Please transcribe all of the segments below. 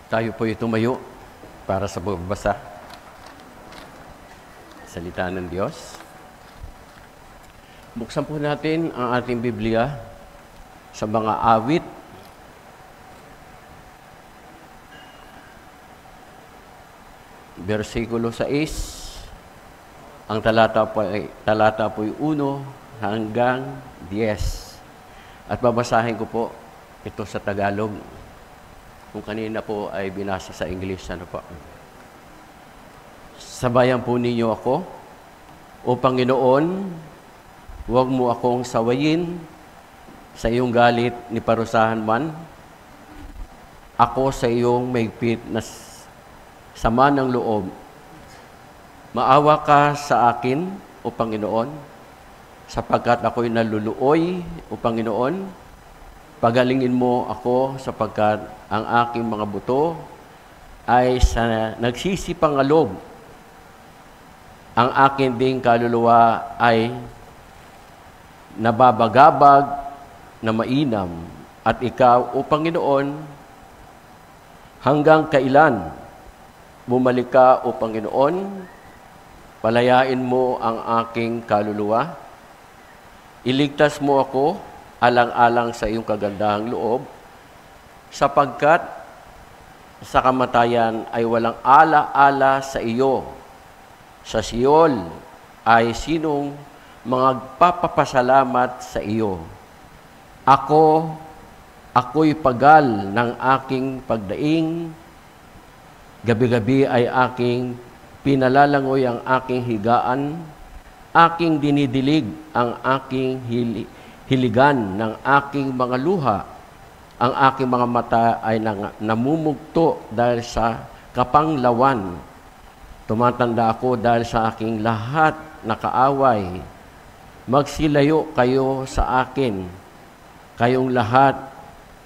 Tayo po'y tumayo para sa pagbasa. Salita ng Diyos. Buksan po natin ang ating Biblia sa mga awit. Versikulo 6. Ang talata po'y 1 hanggang 10. At babasahin ko po ito sa Tagalog. Kung kanina po ay binasa sa English, ano po. Sabayan po ninyo ako, O Panginoon, huwag mo akong sawayin sa iyong galit ni parusahan man. Ako sa iyong maigpit na sama ng loob. Maawa ka sa akin, O Panginoon, sapagkat ako'y naluluoy, O Panginoon. Pagalingin mo ako sapagkat ang aking mga buto ay sa nagsisipangalob. Ang aking ding kaluluwa ay nababagabag na mainam. At ikaw, O Panginoon, hanggang kailan? Bumalik ka, O Panginoon, palayain mo ang aking kaluluwa. Iligtas mo ako alang-alang sa iyong kagandahang loob, sapagkat sa kamatayan ay walang ala-ala sa iyo. Sa Siol ay sinong magpapasalamat sa iyo. Ako'y pagal ng aking pagdaing, gabi-gabi ay aking pinalalangoy ang aking higaan, aking dinidilig ang aking hiligan ng aking mga luha. Ang aking mga mata ay namumugto dahil sa kapanglawan. Tumatanda ako dahil sa aking lahat na kaaway. Magsilayo kayo sa akin, kayong lahat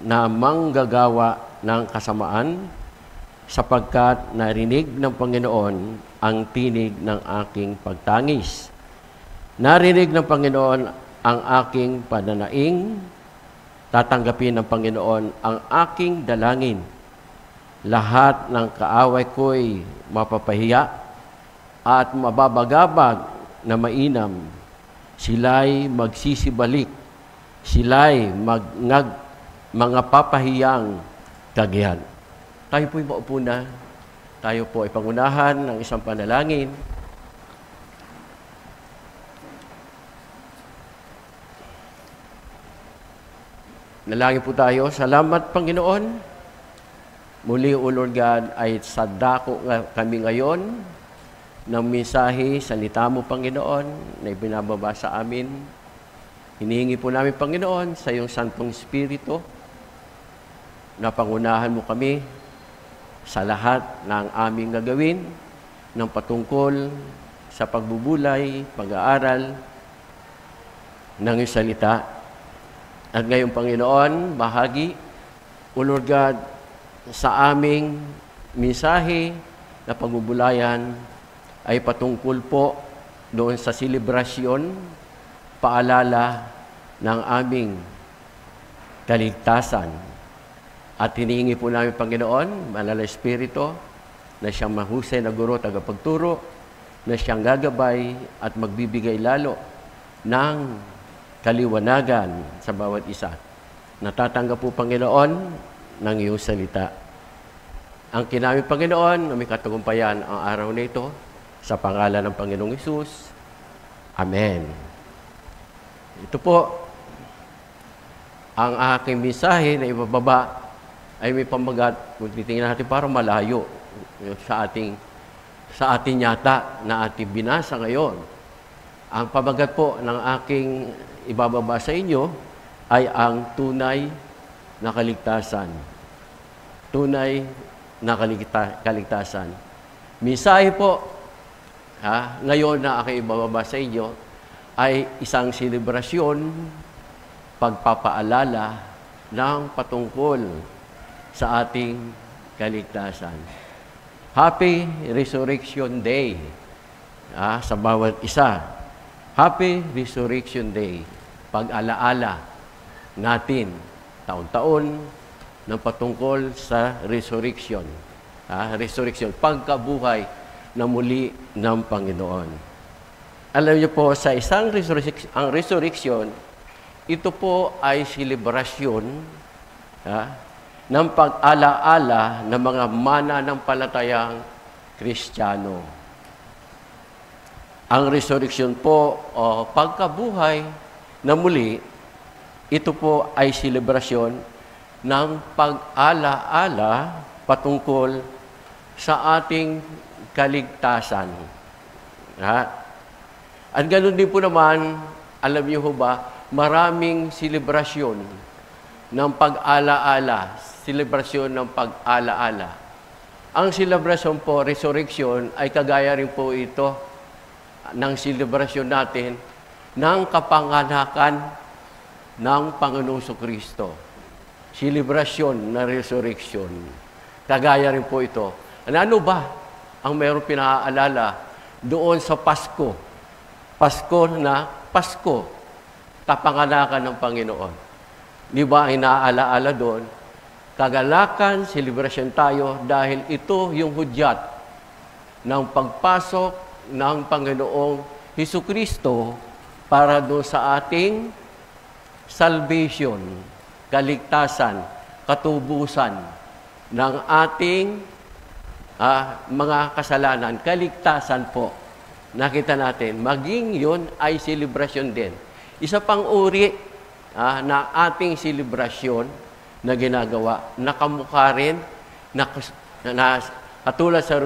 na manggagawa ng kasamaan, sapagkat narinig ng Panginoon ang tinig ng aking pagtangis. Narinig ng Panginoon ang aking pananaing, tatanggapin ng Panginoon ang aking dalangin. Lahat ng kaaway ko'y mapapahiya at mababagabag na mainam. Sila'y magsisibalik, sila'y mga papahiyang kagihan. Tayo po'y maupo na, tayo po ay pangunahan ng isang panalangin. Nalangin po tayo. Salamat, Panginoon. Muli, O Lord God, ay sadako kami ngayon ng mensahe, salita mo, Panginoon, na ibinababa sa amin. Hinihingi po namin, Panginoon, sa iyong Santong Espiritu, na pangunahan mo kami sa lahat ng aming gagawin, ng patungkol sa pagbubulay, pag-aaral ng iyong salita. At ngayon, Panginoon, bahagi, O Lord God, sa aming mensahe na pagbubulayan ay patungkol po doon sa selebrasyon, paalala ng aming kaligtasan. At hinihingi po namin, Panginoon, Banal na Espiritu, na siyang mahusay na guro, tagapagturo, na siyang gagabay at magbibigay lalo ng kaliwanagan sa bawat isa. Natatanggap po, Panginoon, ng iyong salita. Ang kinaming, Panginoon, na may katagumpayan ang araw na ito, sa pangalan ng Panginoong Hesus. Amen. Ito po, ang aking mensahe na ibababa ay may pamagat, kung titingnan natin, parang malayo sa ating yata na ating binasa ngayon. Ang pamagat po ng aking ibababa sa inyo ay ang tunay na kaligtasan. Tunay na kaligtasan. Mensahe po, ngayon na aking ibababa sa inyo, ay isang selebrasyon, pagpapaalala ng patungkol sa ating kaligtasan. Happy Resurrection Day sa bawat isa. Happy Resurrection Day. Pag-alaala natin taon-taon ng patungkol sa resurrection. Resurrection, pagkabuhay na muli ng Panginoon. Alam niyo po, sa isang resurrection, ito po ay selebrasyon ng pag-alaala ng mga mananampalatayang Kristiyano. Ang resurrection po o pagkabuhay na muli, ito po ay selebrasyon ng pag-alaala patungkol sa ating kaligtasan. At ganoon din po naman, alam niyo ba, maraming selebrasyon ng pag-alaala, selebrasyon ng pag-alaala. Ang selebrasyon po, resurrection, ay kagaya rin po ito ng selebrasyon natin ng kapanganakan ng Panginoong Kristo. Selebrasyon na resurrection. Kagaya rin po ito. Ano ba ang mayroong pinaalala doon sa Pasko? Pasko, kapanganakan ng Panginoon. Di ba ang inaalaala doon? Kagalakan, selebrasyon tayo dahil ito yung hudyat ng pagpasok ng Panginoong Hesukristo para doon sa ating salvation, kaligtasan, katubusan ng ating mga kasalanan, kaligtasan po. Nakita natin, maging yun ay selebrasyon din. Isa pang uri na ating selebrasyon na ginagawa, nakamukha rin, na katulad sa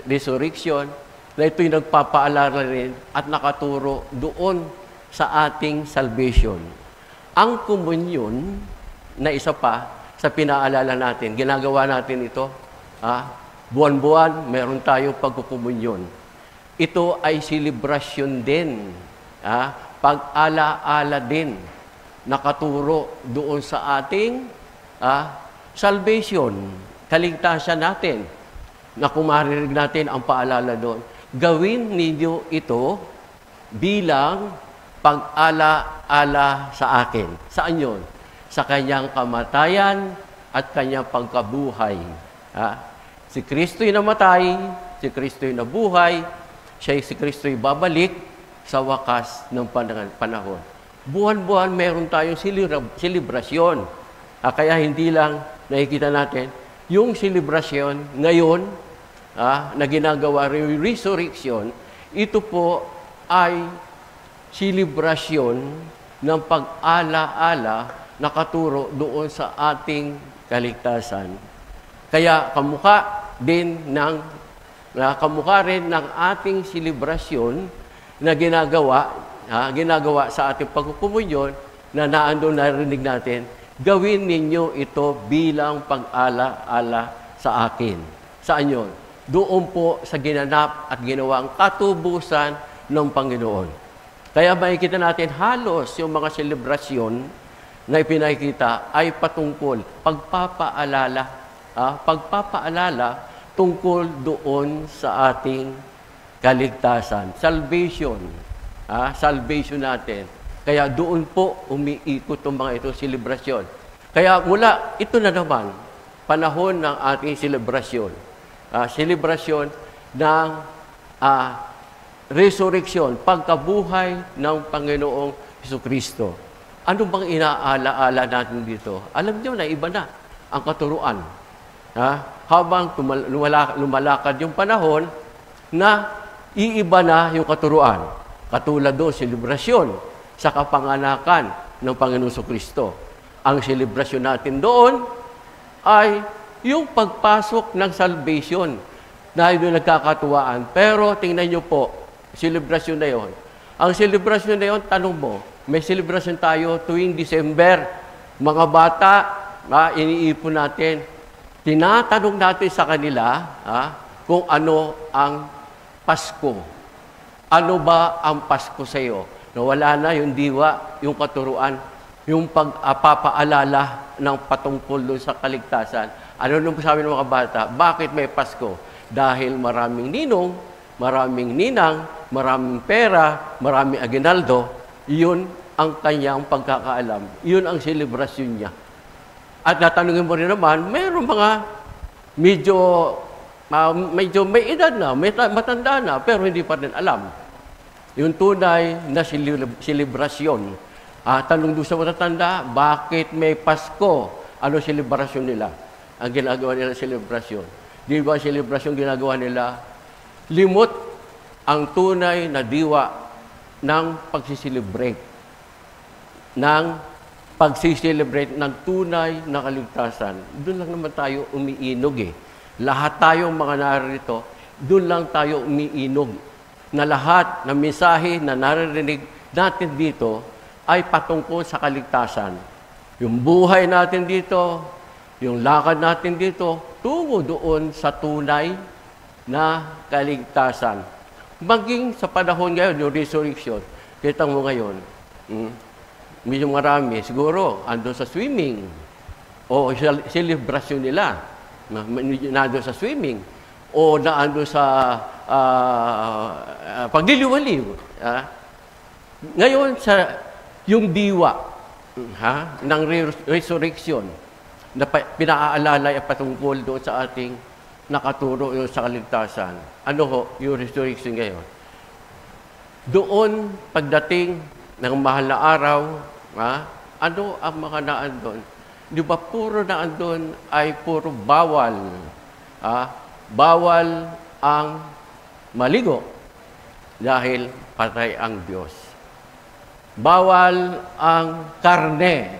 resurrection, na ito'y nagpapaalala rin at nakaturo doon sa ating salvation. Ang komunyon na isa pa sa pinaalala natin, ginagawa natin ito, buwan-buwan, meron tayong pagkukumunyon. Ito ay selebrasyon din, pag-alaala din, nakaturo doon sa ating salvation, kaligtasan natin, na kung maririnig natin ang paalala doon, gawin ninyo ito bilang pag-ala-ala sa akin. Saan yun? Sa kanyang kamatayan at kanyang pagkabuhay. Si Kristo'y namatay, si Kristo'y nabuhay, si Kristo'y babalik sa wakas ng panahon. Buwan-buwan meron tayong selebrasyon. Kaya hindi lang nakikita natin yung selebrasyon ngayon na ginagawa rin resurrection, ito po ay selebrasyon ng pag-ala-ala na katuro doon sa ating kaligtasan. Kaya kamukha rin ng ating selebrasyon na ginagawa sa ating pagkukumunyon na naandun narinig natin, gawin ninyo ito bilang pag-ala-ala sa akin. Saan yun? Doon po sa ginanap at ginawang katubusan ng Panginoon. Kaya makikita natin halos yung mga selebrasyon na ipinakita ay patungkol, pagpapaalala tungkol doon sa ating kaligtasan. Salvation. Salvation natin. Kaya doon po umiikot ang mga ito selebrasyon. Kaya mula ito na naman, panahon ng ating selebrasyon. Selebrasyon ng resurrection, pagkabuhay ng Panginoong Hesukristo. Ano bang inaalaala natin dito? Alam niyo na, iba na ang katuruan. Habang lumalakad yung panahon na iiba na yung katuruan. Katulad doon, selebrasyon sa kapanganakan ng Panginoong Hesukristo. Ang selebrasyon natin doon ay yung pagpasok ng salvation na yun nagkakatuwaan. Pero tingnan nyo po, selebrasyon na yon. Ang selebrasyon na yon, tanong mo, may selebrasyon tayo tuwing December. Mga bata, iniipon natin. Tinatanong natin sa kanila kung ano ang Pasko. Ano ba ang Pasko sa iyo? Nawala na yung diwa, yung katuruan, yung pagpapaalala ng patungkol doon sa kaligtasan. Ano nung sabi ng mga bata? Bakit may Pasko? Dahil maraming ninong, maraming ninang, maraming pera, maraming aginaldo, yun ang kanyang pagkakaalam. Yun ang selebrasyon niya. At natanungin mo rin naman, mayroong mga medyo may edad na, matanda na, pero hindi pa rin alam. Yung tunay na selebrasyon. Tanong doon sa matatanda, bakit may Pasko? Ano selebrasyon nila? Ang ginagawa nila selebrasyon. Di ba selebrasyon ginagawa nila? Limot ang tunay na diwa ng pagsiselebrate. Ng tunay na kaligtasan. Doon lang naman tayo umiinog Lahat tayong mga narito, doon lang tayo umiinog. Na lahat ng mensahe na naririnig natin dito ay patungkol sa kaligtasan. Yung buhay natin dito, yung lakad natin dito, tungo doon sa tunay na kaligtasan. Maging sa panahon ngayon, yung resurrection, kita mo ngayon, medyo marami, siguro, andun sa swimming. O celebration nila, nandun sa swimming. O naandun sa pagliliwaliw. Ngayon, yung diwa ng resurrection, na pinaalala at patungkol doon sa ating nakaturo sa kaligtasan. Ano ho, yung resurrection ngayon? Doon, pagdating ng mahal na araw, ano ang mga naandun? Di ba puro naandun ay puro bawal. Bawal ang maligo dahil patay ang Diyos. Bawal ang karne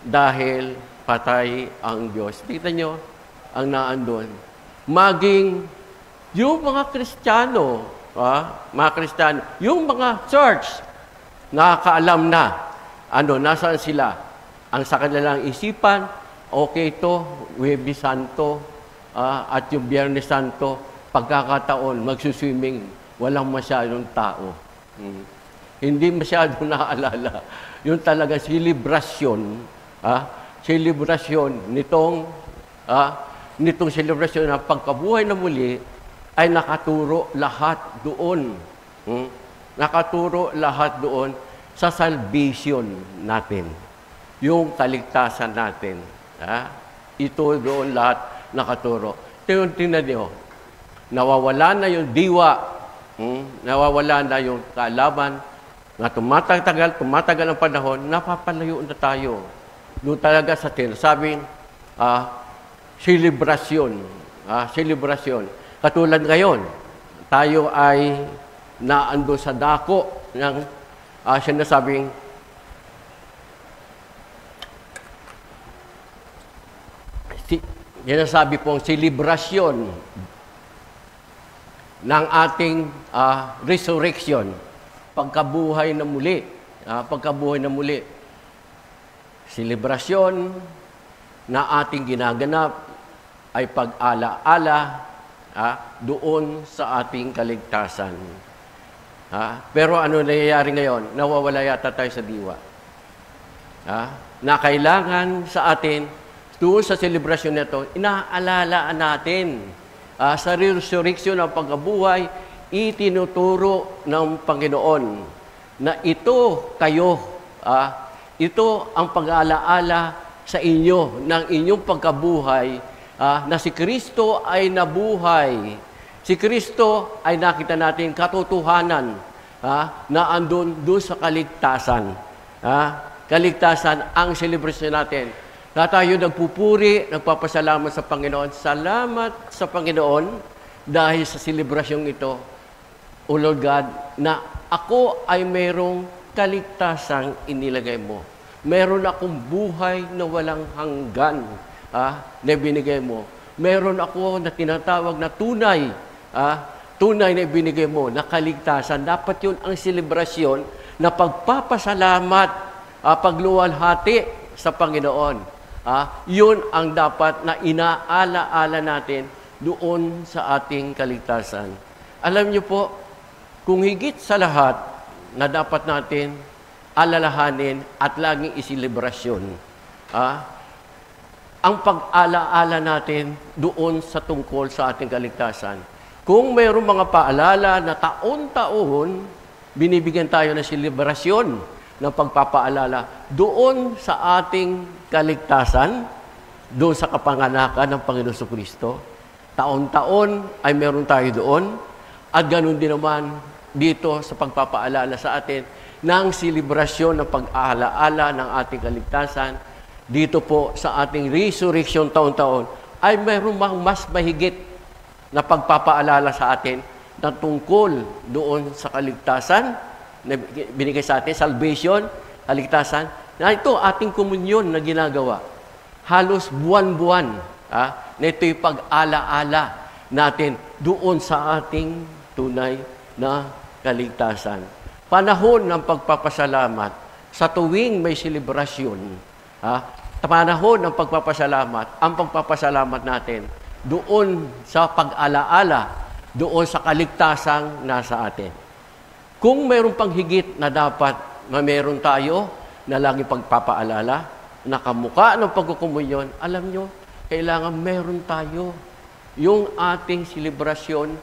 dahil patay ang Diyos. Tingnan nyo ang naandun. Maging yung mga Kristiyano, yung mga church, nakakaalam na, nasaan sila. Ang sa kanilang isipan, okay ito, Huwebes Santo, at yung Biyernes Santo, pagkakataon, magsuswimming, walang masyadong tao. Hindi masyadong naaalala. Yung talaga selebrasyon, selebrasyon nitong selebrasyon ng pagkabuhay na muli, ay nakaturo lahat doon. Nakaturo lahat doon sa salvation natin. Yung kaligtasan natin. Ito doon lahat nakaturo. Tingnan niyo, nawawala na yung diwa, nawawala na yung kaalaman, na tumatagal ang panahon, napapalayo na tayo. Doon talaga sa sinasabing selebrasyon. Selebrasyon. Katulad ngayon, tayo ay naando sa dako ng sinasabing sinasabi pong selebrasyon ng ating resurrection, pagkabuhay na muli. Pagkabuhay na muli. Selebrasyon na ating ginaganap ay pag-ala-ala doon sa ating kaligtasan. Pero ano nangyayari ngayon? Nawawala yata tayo sa diwa. Na kailangan sa atin, doon sa selebrasyon na ito, inaalala natin sa resurrection ng pagkabuhay, itinuturo ng Panginoon na ito kayo, ito ang pag-aalaala sa inyo ng inyong pagkabuhay, na si Kristo ay nabuhay. Si Kristo ay nakita natin katotohanan na andun doon sa kaligtasan. Kaligtasan ang celebration natin. Na tayo nagpupuri, nagpapasalamat sa Panginoon. Salamat sa Panginoon dahil sa selebrasyong ito, O Lord God, na ako ay mayroong kaligtasang inilagay mo. Meron akong buhay na walang hanggan na binigay mo. Meron ako na tinatawag na tunay, tunay na ibinigay mo, na kaligtasan. Dapat yun ang selebrasyon na pagpapasalamat, pagluwalhati sa Panginoon. Yun ang dapat na inaala-ala natin doon sa ating kaligtasan. Alam niyo po, kung higit sa lahat na dapat natin alalahanin at laging iselebrasyon, ang pag-ala-ala natin doon sa tungkol sa ating kaligtasan. Kung mayroong mga paalala na taon-taon, binibigyan tayo ng selebrasyon ng pagpapaalala doon sa ating kaligtasan, doon sa kapanganakan ng Panginoon Kristo. Taon-taon ay meron tayo doon. At ganun din naman dito sa pagpapaalala sa atin ng selebrasyon ng pag-aalaala ng ating kaligtasan. Dito po sa ating resurrection taon-taon ay meron mas mahigit na pagpapaalala sa atin na tungkol doon sa kaligtasan na binigay sa atin, salvation, kaligtasan, na ito ating komunyon na ginagawa. Halos buwan-buwan na ito'y pag-ala-ala natin doon sa ating tunay na kaligtasan. Panahon ng pagpapasalamat sa tuwing may selebrasyon. Panahon ng pagpapasalamat, ang pagpapasalamat natin doon sa pag-ala-ala, doon sa kaligtasang nasa atin. Kung mayroon pang higit na dapat na meron tayo na laging pagpapaalala, na kamukha ng pagkukumunyon, alam nyo, kailangan meron tayo yung ating selebrasyon,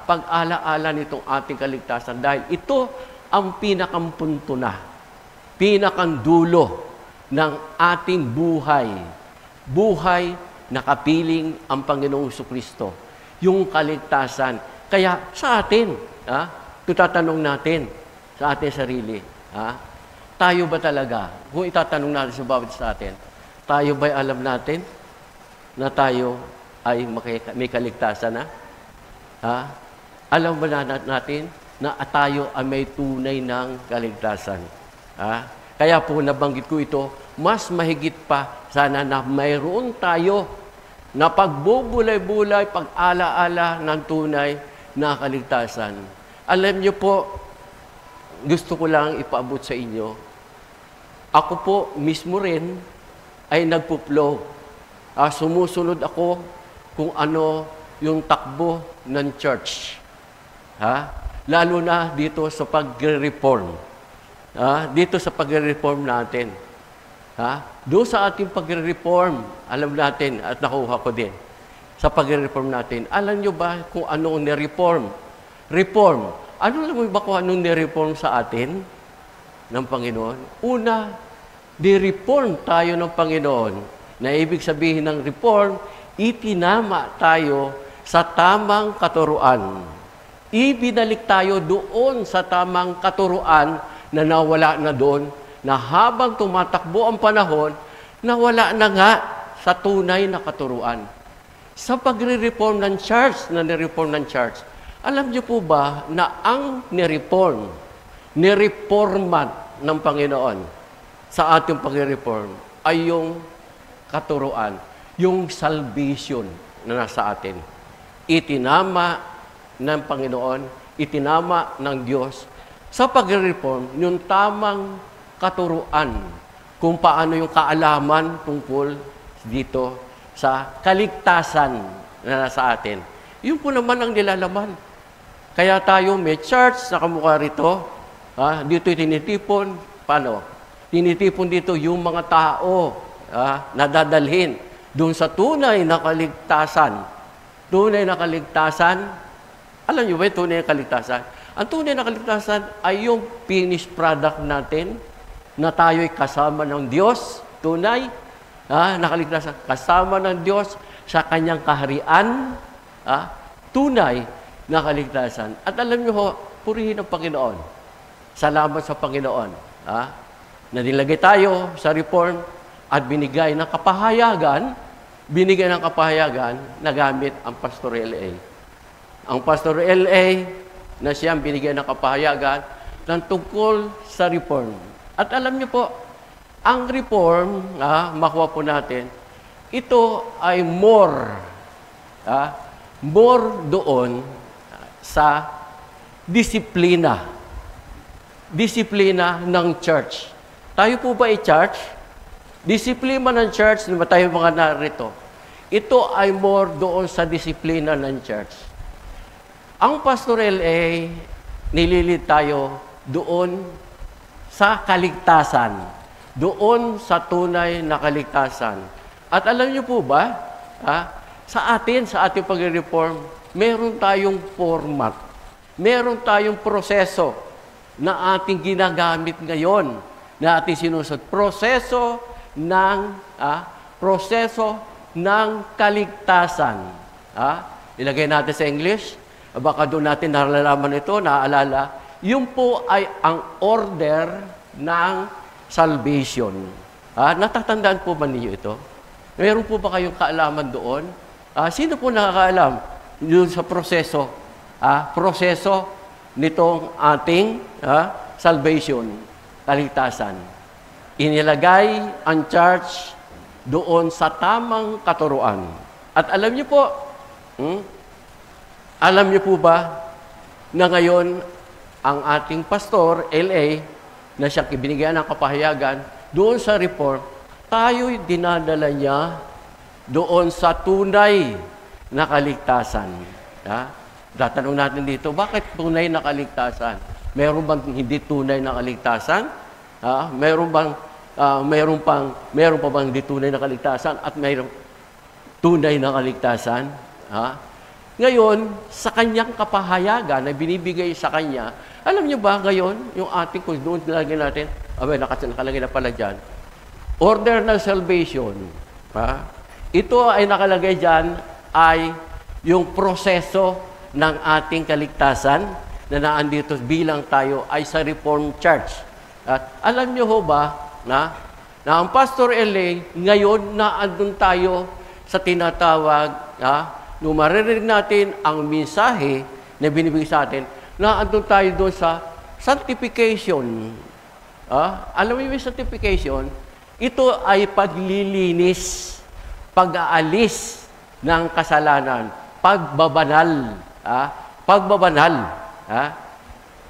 pag-ala-ala nitong ating kaligtasan. Dahil ito ang pinakapunto na, pinakandulo ng ating buhay. Buhay na kapiling ang Panginoong Jesucristo. Yung kaligtasan. Kaya sa atin, tatanong natin sa ating sarili, tayo ba talaga, kung itatanong natin sa bawat sa atin, tayo ba'y alam natin na tayo ay may kaligtasan na? Alam ba natin na tayo ay may tunay ng kaligtasan? Kaya po nabanggit ko ito, mas mahigit pa sana na mayroon tayo na pagbubulay-bulay, pag-ala-ala ng tunay na kaligtasan. Alam niyo po, gusto ko lang ipaabot sa inyo, ako po mismo rin ay nagpo-flow. Sumusunod ako kung ano yung takbo ng church. Lalo na dito sa pagre-reform. Dito sa pagre-reform natin. Doon sa ating pagre-reform, alam natin at nakuha ko din. Sa pagre-reform natin, alam nyo ba kung anong ni-reform? Reform. Ano alam mo ba kung anong ni-reform sa atin ng Panginoon? Una, di-reform tayo ng Panginoon. Na ibig sabihin ng reform, itinama tayo sa tamang katuruan. Ibinalik tayo doon sa tamang katuruan na nawala na doon, na habang tumatakbo ang panahon, nawala na nga sa tunay na katuruan. Sa pagre-reform ng church, nireform ng church, alam niyo po ba na ang nireformat ng Panginoon sa ating pagre-reform ay yung katuruan, yung salvation na nasa atin. Itinama ng Panginoon, itinama ng Diyos sa pagre-reform, yung tamang katuruan kung paano yung kaalaman tungkol dito sa kaligtasan na nasa atin. Yun po naman ang nilalaman. Kaya tayo may church na kamukha rito, dito tinitipon, paano? Tinitipon dito yung mga tao na dadalhin doon sa tunay na kaligtasan. Tunay na kaligtasan, alam niyo ba yung tunay na kaligtasan? Ang tunay na kaligtasan ay yung finished product natin na tayo'y kasama ng Diyos, tunay, na kaligtasan, kasama ng Diyos sa Kanyang kaharian, tunay na kaligtasan. At alam niyo ho, purihin ang Panginoon. Salamat sa Panginoon. Na nilagay tayo sa reform at binigay ng kapahayagan na gamit ang Pastor L.A. Ang Pastor L.A. na siyang binigay ng kapahayagan ng tungkol sa reform. At alam niyo po, ang reform, makuha po natin, ito ay more doon sa disiplina. Disiplina ng church. Tayo po ba ay church? Disiplina ng church, di ba tayo mga narito? Ito ay more doon sa disiplina ng church. Ang Pastor L.A., nililid tayo doon sa kaligtasan. Doon sa tunay na kaligtasan. At alam niyo po ba, sa ating pag-reform, meron tayong format. Meron tayong proseso na ating ginagamit ngayon, na ating sinusod. Proseso ng proseso ng kaligtasan. Ilagay natin sa English. Baka doon natin nalalaman ito, naaalala. Yung po ay ang order ng salvation. Natatandaan po ba ninyo ito? Meron po ba kayong kaalaman doon? Sino po nakakaalam doon sa proseso? Proseso nitong ating salvation, kaligtasan. Inilagay ang church doon sa tamang katuruan. At alam niyo po, alam niyo po ba na ngayon ang ating pastor, LA, na siyang ibinigyan ng kapahayagan, doon sa report, tayo'y dinadala niya doon sa tunay na kaligtasan. Tatanong natin dito, bakit tunay na kaligtasan? Meron bang hindi tunay na kaligtasan? Meron pa bang hindi tunay na kaligtasan at mayroong tunay na kaligtasan? Ngayon, sa kanyang kapahayagan na binibigay sa kanya, alam niyo ba ngayon, yung ating, kung doon nilagay natin, nakalagay na pala dyan, order ng salvation. Ito ay nakalagay dyan ay yung proseso ng ating kaligtasan na naandito bilang tayo ay sa Reformed Church. At alam niyo ho ba na ang Pastor LA, ngayon naandun tayo sa tinatawag, nung maririnig natin ang mensahe na binibigay sa atin, naandun tayo doon sa sanctification. Alam mo yung sanctification? Ito ay paglilinis, pag-aalis ng kasalanan, pagbabanal. Pagbabanal.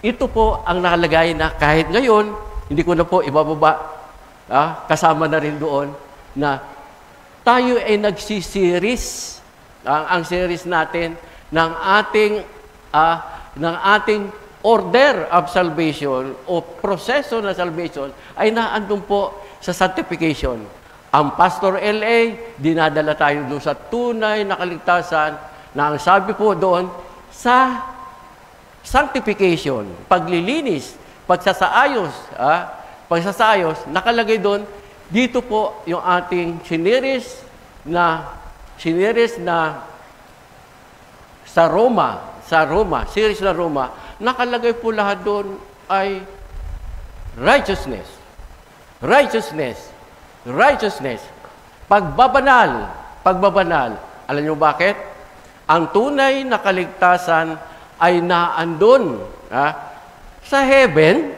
Ito po ang nakalagay na kahit ngayon, hindi ko na po ibababa, kasama na rin doon, na tayo ay nagsisiris, ang series natin ng ating order of salvation o proseso na salvation ay naandun po sa sanctification. Ang Pastor LA, dinadala tayo doon sa tunay na kaligtasan na ang sabi po doon sa sanctification, paglilinis, pagsasaayos, nakalagay doon, dito po yung ating siniris na sa Roma, series na Roma, nakalagay po lahat doon ay righteousness. Pagbabanal. Alam niyo bakit? Ang tunay na kaligtasan ay naandun sa heaven,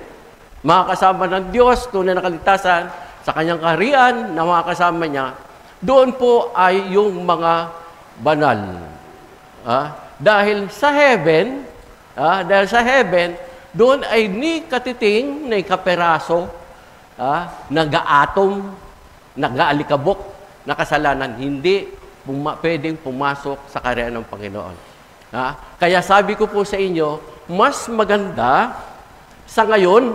mga kasama ng Diyos, tunay na kaligtasan, sa kanyang kaharian na mga kasama niya, doon po ay yung mga banal. Dahil sa heaven, doon ay ni katiting, ni kaperaso, nag-aatom, nag-aalikabok, na kasalanan, hindi pwedeng pumasok sa kaharian ng Panginoon. Kaya sabi ko po sa inyo, mas maganda sa ngayon,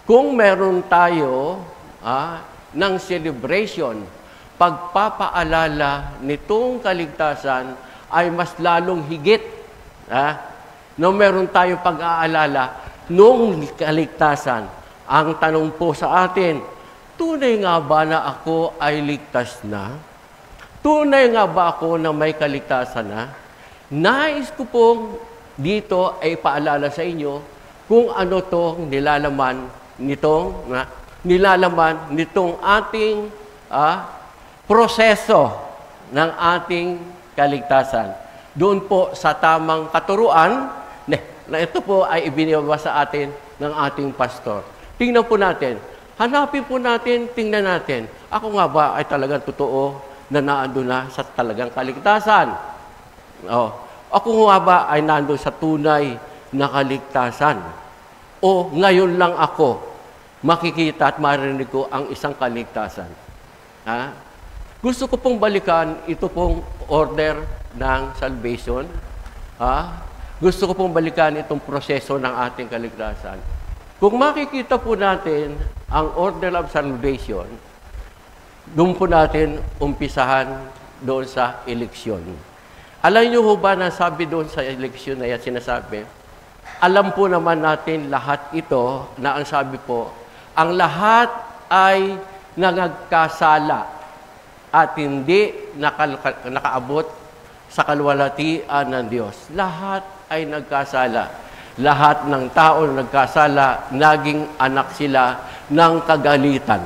kung meron tayo ng celebration, pagpapaalala nitong kaligtasan ay mas lalong higit. No, meron tayong pag-aalala nung kaligtasan. Ang tanong po sa atin, tunay nga ba na ako ay ligtas na? Tunay nga ba ako na may kaligtasan na? Nais ko pong dito ay paalala sa inyo kung ano tong nilalaman nitong ating proseso ng ating kaligtasan. Doon po sa tamang katuruan, na ito po ay ibinibaba sa atin ng ating pastor. Tingnan po natin. Hanapin po natin, tingnan natin. Ako nga ba ay talagang totoo na naandun na sa talagang kaligtasan? Ako nga ba ay naandun sa tunay na kaligtasan? O ngayon lang ako makikita at marinig ko ang isang kaligtasan? Gusto ko pong balikan ito pong order ng salvation. Gusto ko pong balikan itong proseso ng ating kaligtasan. Kung makikita po natin ang order of salvation, doon po natin umpisahan doon sa eleksyon. Alam niyo ho ba na sabi doon sa eleksyon na yan sinasabi? Alam po naman natin lahat ito na ang sabi po, ang lahat ay na nagkasala at hindi nakaabot sa kalwalhatian ng Diyos. Lahat ay nagkasala. Lahat ng tao na nagkasala, naging anak sila ng kagalitan.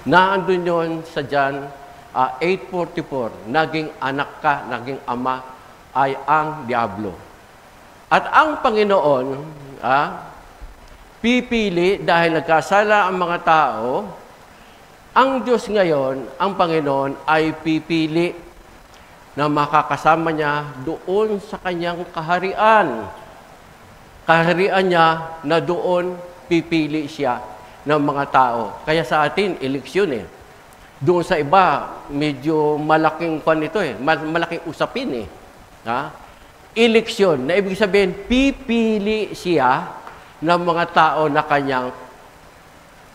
Naandun yun sa John 8:44, naging anak ka, naging ama, ay ang Diablo. At ang Panginoon, pipili dahil nagkasala ang mga tao, ang Diyos ngayon, ang Panginoon, ay pipili na makakasama niya doon sa kanyang kaharian. Kaharian niya na doon pipili siya ng mga tao. Kaya sa atin, eleksyon eh. Doon sa iba, medyo malaking ito eh. Malaking usapin eh. Eleksyon, na ibig sabihin, pipili siya ng mga tao na kanyang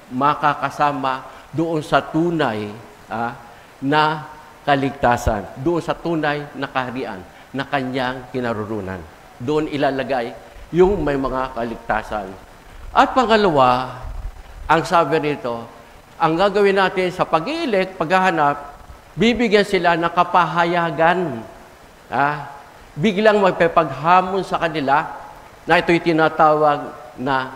makakasama doon sa tunay na kaligtasan, doon sa tunay na kaharian na kanyang kinaroroonan. Doon ilalagay yung may mga kaligtasan. At pangalawa, ang sabi nito, ang gagawin natin sa pag-ielect, paghahanap, bibigyan sila ng kapahayagan. Biglang magpapaghamon sa kanila na ito'y tinatawag na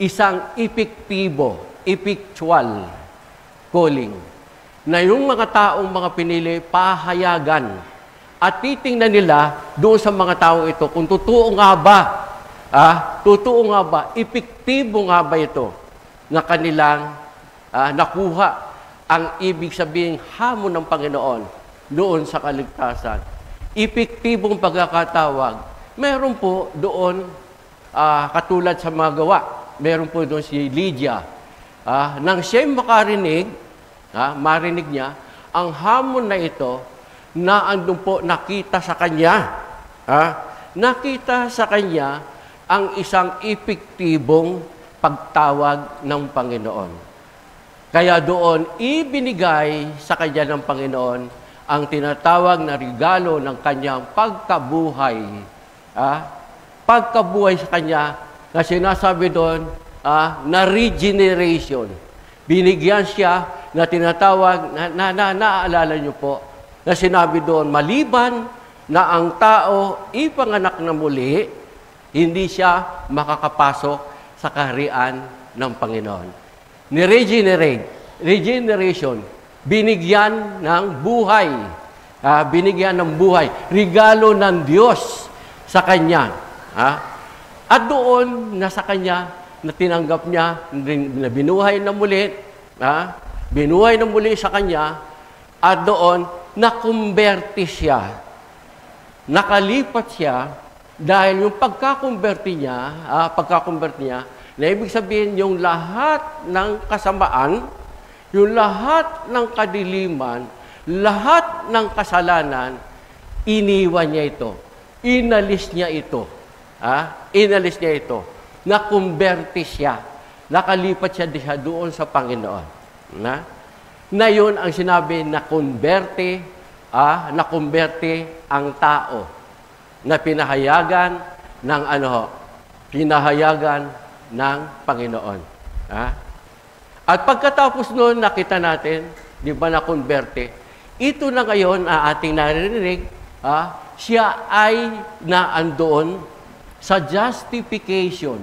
isang epektibo, effectual calling. Na yung mga taong mga pinili, pahayagan. At titingnan nila doon sa mga taong ito kung totoo nga ba, epektibo nga ba ito na kanilang nakuha ang ibig sabihin hamon ng Panginoon doon sa kaligtasan. Epektibong pagkakatawag. Meron po doon, katulad sa mga gawa, meron po doon si Lydia. Nang siya'y makarinig, marinig niya, ang hamon na ito, na andun po nakita sa kanya. Nakita sa kanya ang isang epektibong pagtawag ng Panginoon. Kaya doon, ibinigay sa kanya ng Panginoon ang tinatawag na regalo ng kanyang pagkabuhay. Pagkabuhay sa kanya, na sinasabi doon, na regeneration. Binigyan siya na tinatawag, naaalala niyo po, na sinabi doon, maliban na ang tao ipanganak na muli, hindi siya makakapasok sa kaharian ng Panginoon. Regeneration, binigyan ng buhay. Binigyan ng buhay. Regalo ng Diyos sa Kanya. At doon, nasa Kanya, na tinanggap niya, na binuhay na muli, binuhay na muli sa Kanya, at doon, nakumberte siya. Nakalipat siya, dahil yung pagkakumberte niya, na ibig sabihin yung lahat ng kasamaan, yung lahat ng kadiliman, lahat ng kasalanan, iniwan niya ito. Inalis niya ito. Inalis niya ito. Nakumberte siya. Nakalipat siya doon sa Panginoon. Na yun ang sinabi na nakumberte ang tao na pinahayagan ng Panginoon. At pagkatapos noon, nakita natin, di ba nakumberte, ito na ngayon ang ating naririnig, siya ay naandoon sa justification.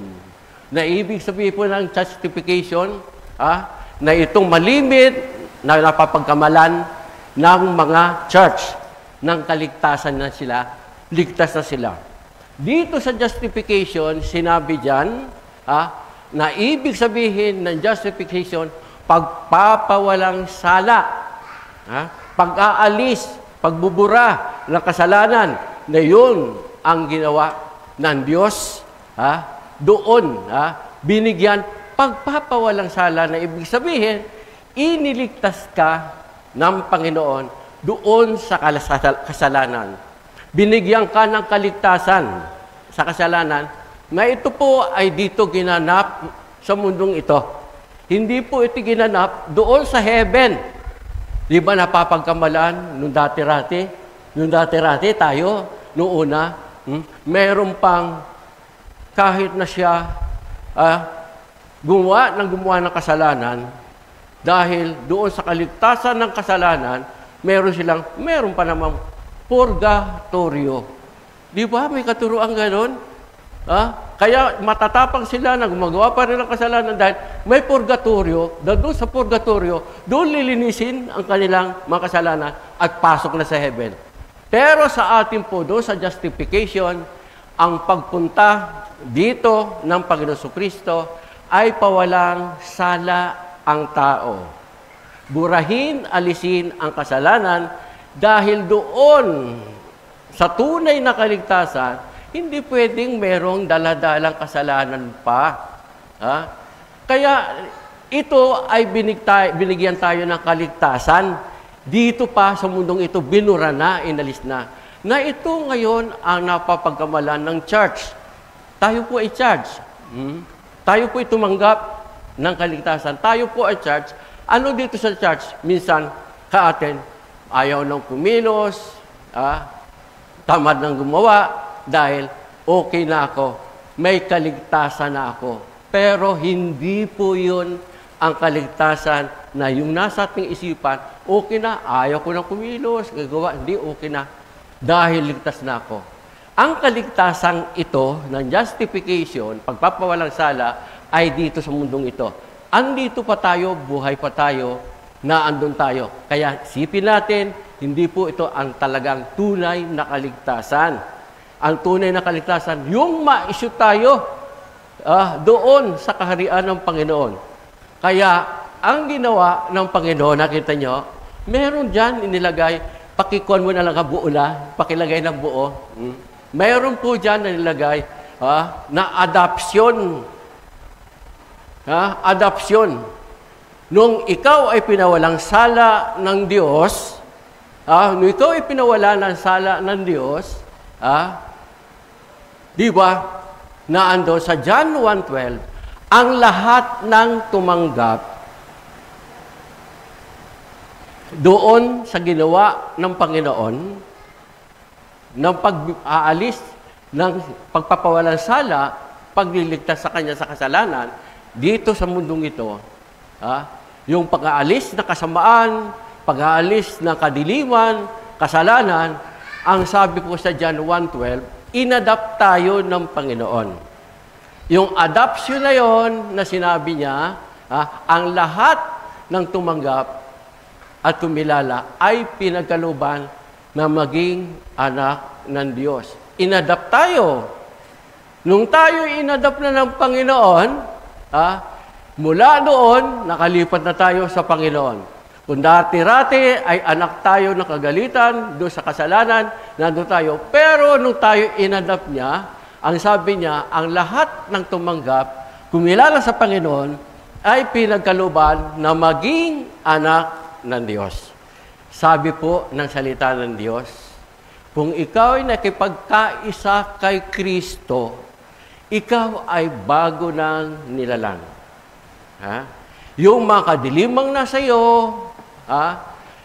Na ibig sabihin po ng justification, na itong malimit na napapagkamalan ng mga church ng kaligtasan na sila, ligtas na sila. Dito sa justification, sinabi dyan, na ibig sabihin ng justification, pagpapawalang sala, pag-aalis, pagbubura ng kasalanan, na yun ang ginawa ng Diyos, doon, binigyan, pagpapawalang sala na ibig sabihin, iniligtas ka ng Panginoon doon sa kasalanan. Binigyan ka ng kaligtasan sa kasalanan, na ito po ay dito ginanap sa mundong ito. Hindi po ito ginanap doon sa heaven. Di ba napapagkamalan nung dati-rati? Nung dati-rati tayo, noong una, meron pang kahit na siya gumawa ng kasalanan, Dahil doon sa kaligtasan ng kasalanan, meron pa namang purgatorio. Di ba? May katuruan ganon. Kaya matatapang sila na gumagawa pa rin ng kasalanan dahil may purgatorio. Doon sa purgatorio, doon lilinisin ang kanilang mga kasalanan at pasok na sa heaven. Pero sa atin po, doon sa justification, ang pagpunta dito ng Panginoon Kristo ay pawalang sala ang tao. Burahin, alisin ang kasalanan dahil doon sa tunay na kaligtasan, hindi pwedeng merong daladalang kasalanan pa. Kaya ito ay binigyan tayo ng kaligtasan. Dito pa sa mundong ito, binura na, inalis na. Na ito ngayon ang napapagkamalan ng church. Tayo po ay church. Tayo po ay tumanggap ng kaligtasan. Tayo po ay church. Ano dito sa church? Minsan, ka-atin, ayaw nang kumilos, tamad nang gumawa, dahil okay na ako, may kaligtasan na ako. Pero hindi po yun ang kaligtasan na yung nasa ating isipan, okay na, ayaw ko nang kumilos, gagawa, hindi, okay na. Dahil ligtas na ako. Ang kaligtasan ito ng justification, pagpapawalang sala, ay dito sa mundong ito. Andito pa tayo, buhay pa tayo, naandun tayo. Kaya sipin natin, hindi po ito ang talagang tunay na kaligtasan. Ang tunay na kaligtasan, yung ma-issue tayo doon sa kaharian ng Panginoon. Kaya, ang ginawa ng Panginoon, nakita nyo, meron dyan inilagay, pakikuan mo na lang buo na, pakilagay ng buo. Meron po dyan na nilagay na adoption. Adoption. Nung ikaw ay pinawalang sala ng Diyos, nung ikaw ay pinawala ng sala ng Diyos, di ba, naando sa John 1:12, ang lahat ng tumanggap doon sa ginawa ng Panginoon, ng pag-aalis, ng pagpapawalang sala, pagliligtas sa Kanya sa kasalanan, dito sa mundong ito, yung pag-aalis na kasamaan, pag-aalis na kadiliman, kasalanan, ang sabi ko sa John 1:12, inadapt tayo ng Panginoon. Yung adoption na yon na sinabi niya, ang lahat ng tumanggap at kumilala ay pinagkalooban na maging anak ng Diyos. Inadapt tayo. Nung tayo inadapt na ng Panginoon, mula doon, nakalipat na tayo sa Panginoon. Kung dati-rati ay anak tayo ng kagalitan, doon sa kasalanan, nandun tayo. Pero nung tayo inadapt niya, ang sabi niya, ang lahat ng tumanggap, kumilala sa Panginoon, ay pinagkalooban na maging anak ng Diyos. Sabi po ng salita ng Diyos, kung ikaw ay nakipagkaisa kay Kristo, ikaw ay bago ng nilalang. Yung mga kadilimang nasa iyo,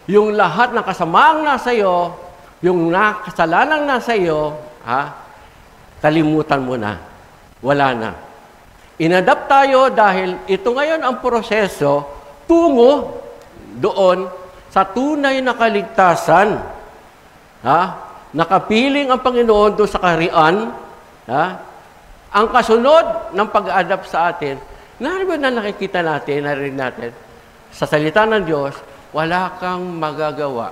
yung lahat ng kasamaang nasa iyo, yung kasalanang nasa iyo, kalimutan mo na. Wala na. Inadapt tayo dahil ito ngayon ang proseso tungo doon sa tunay na kaligtasan. Nakapiling ang Panginoon doon sa kaharian. Ang kasunod ng pag-adapt sa atin, na nakikita natin, narinig natin, sa salita ng Diyos, wala kang magagawa.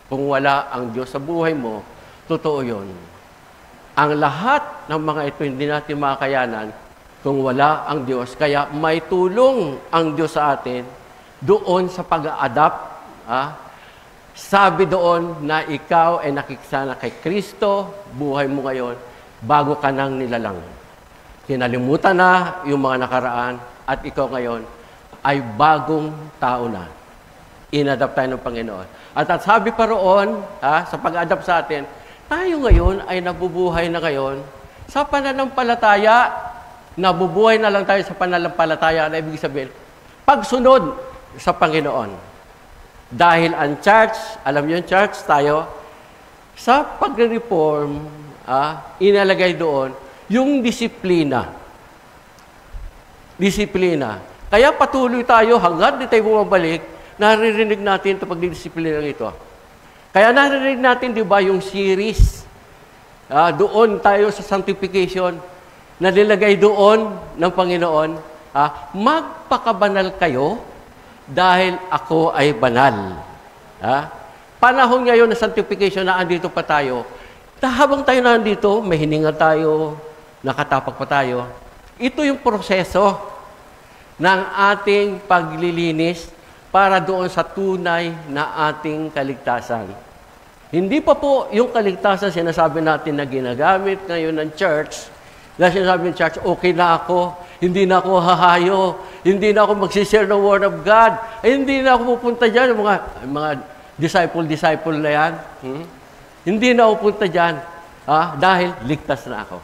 Kung wala ang Diyos sa buhay mo, totoo yun. Ang lahat ng mga ito hindi natin makakayanan kung wala ang Diyos. Kaya may tulong ang Diyos sa atin doon sa pag-adapt. Sabi doon na ikaw ay nakikisana kay Kristo, buhay mo ngayon, bago ka nang nilalang. Kinalimutan na yung mga nakaraan at ikaw ngayon ay bagong tao na. Inadapt tayo ng Panginoon. At sabi pa roon, sa pag-adapt sa atin, tayo ngayon ay nabubuhay na ngayon sa pananampalataya. Nabubuhay na lang tayo sa pananampalataya na ibig sabihin, pagsunod sa Panginoon. Dahil ang church, alam niyo yung church tayo, sa pagre-reform, inalagay doon yung disiplina. Disiplina. Kaya patuloy tayo hanggang di tayo bumabalik, naririnig natin ito pagdidisiplina ito. Kaya naririnig natin, di ba, yung series, doon tayo sa sanctification, na nilagay doon ng Panginoon, magpakabanal kayo dahil ako ay banal. Panahon ngayon na sanctification na andito pa tayo, habang tayo nandito, may hininga tayo, nakatapak pa tayo. Ito yung proseso ng ating paglilinis para doon sa tunay na ating kaligtasan. Hindi pa po yung kaligtasan sinasabi natin na ginagamit ngayon ng church, na sinasabi ng church, okay na ako, hindi na ako hahayo, hindi na ako magsishare ng Word of God, hindi na ako pupunta dyan, mga disciple na yan. Hindi na ako punta dyan, dahil ligtas na ako.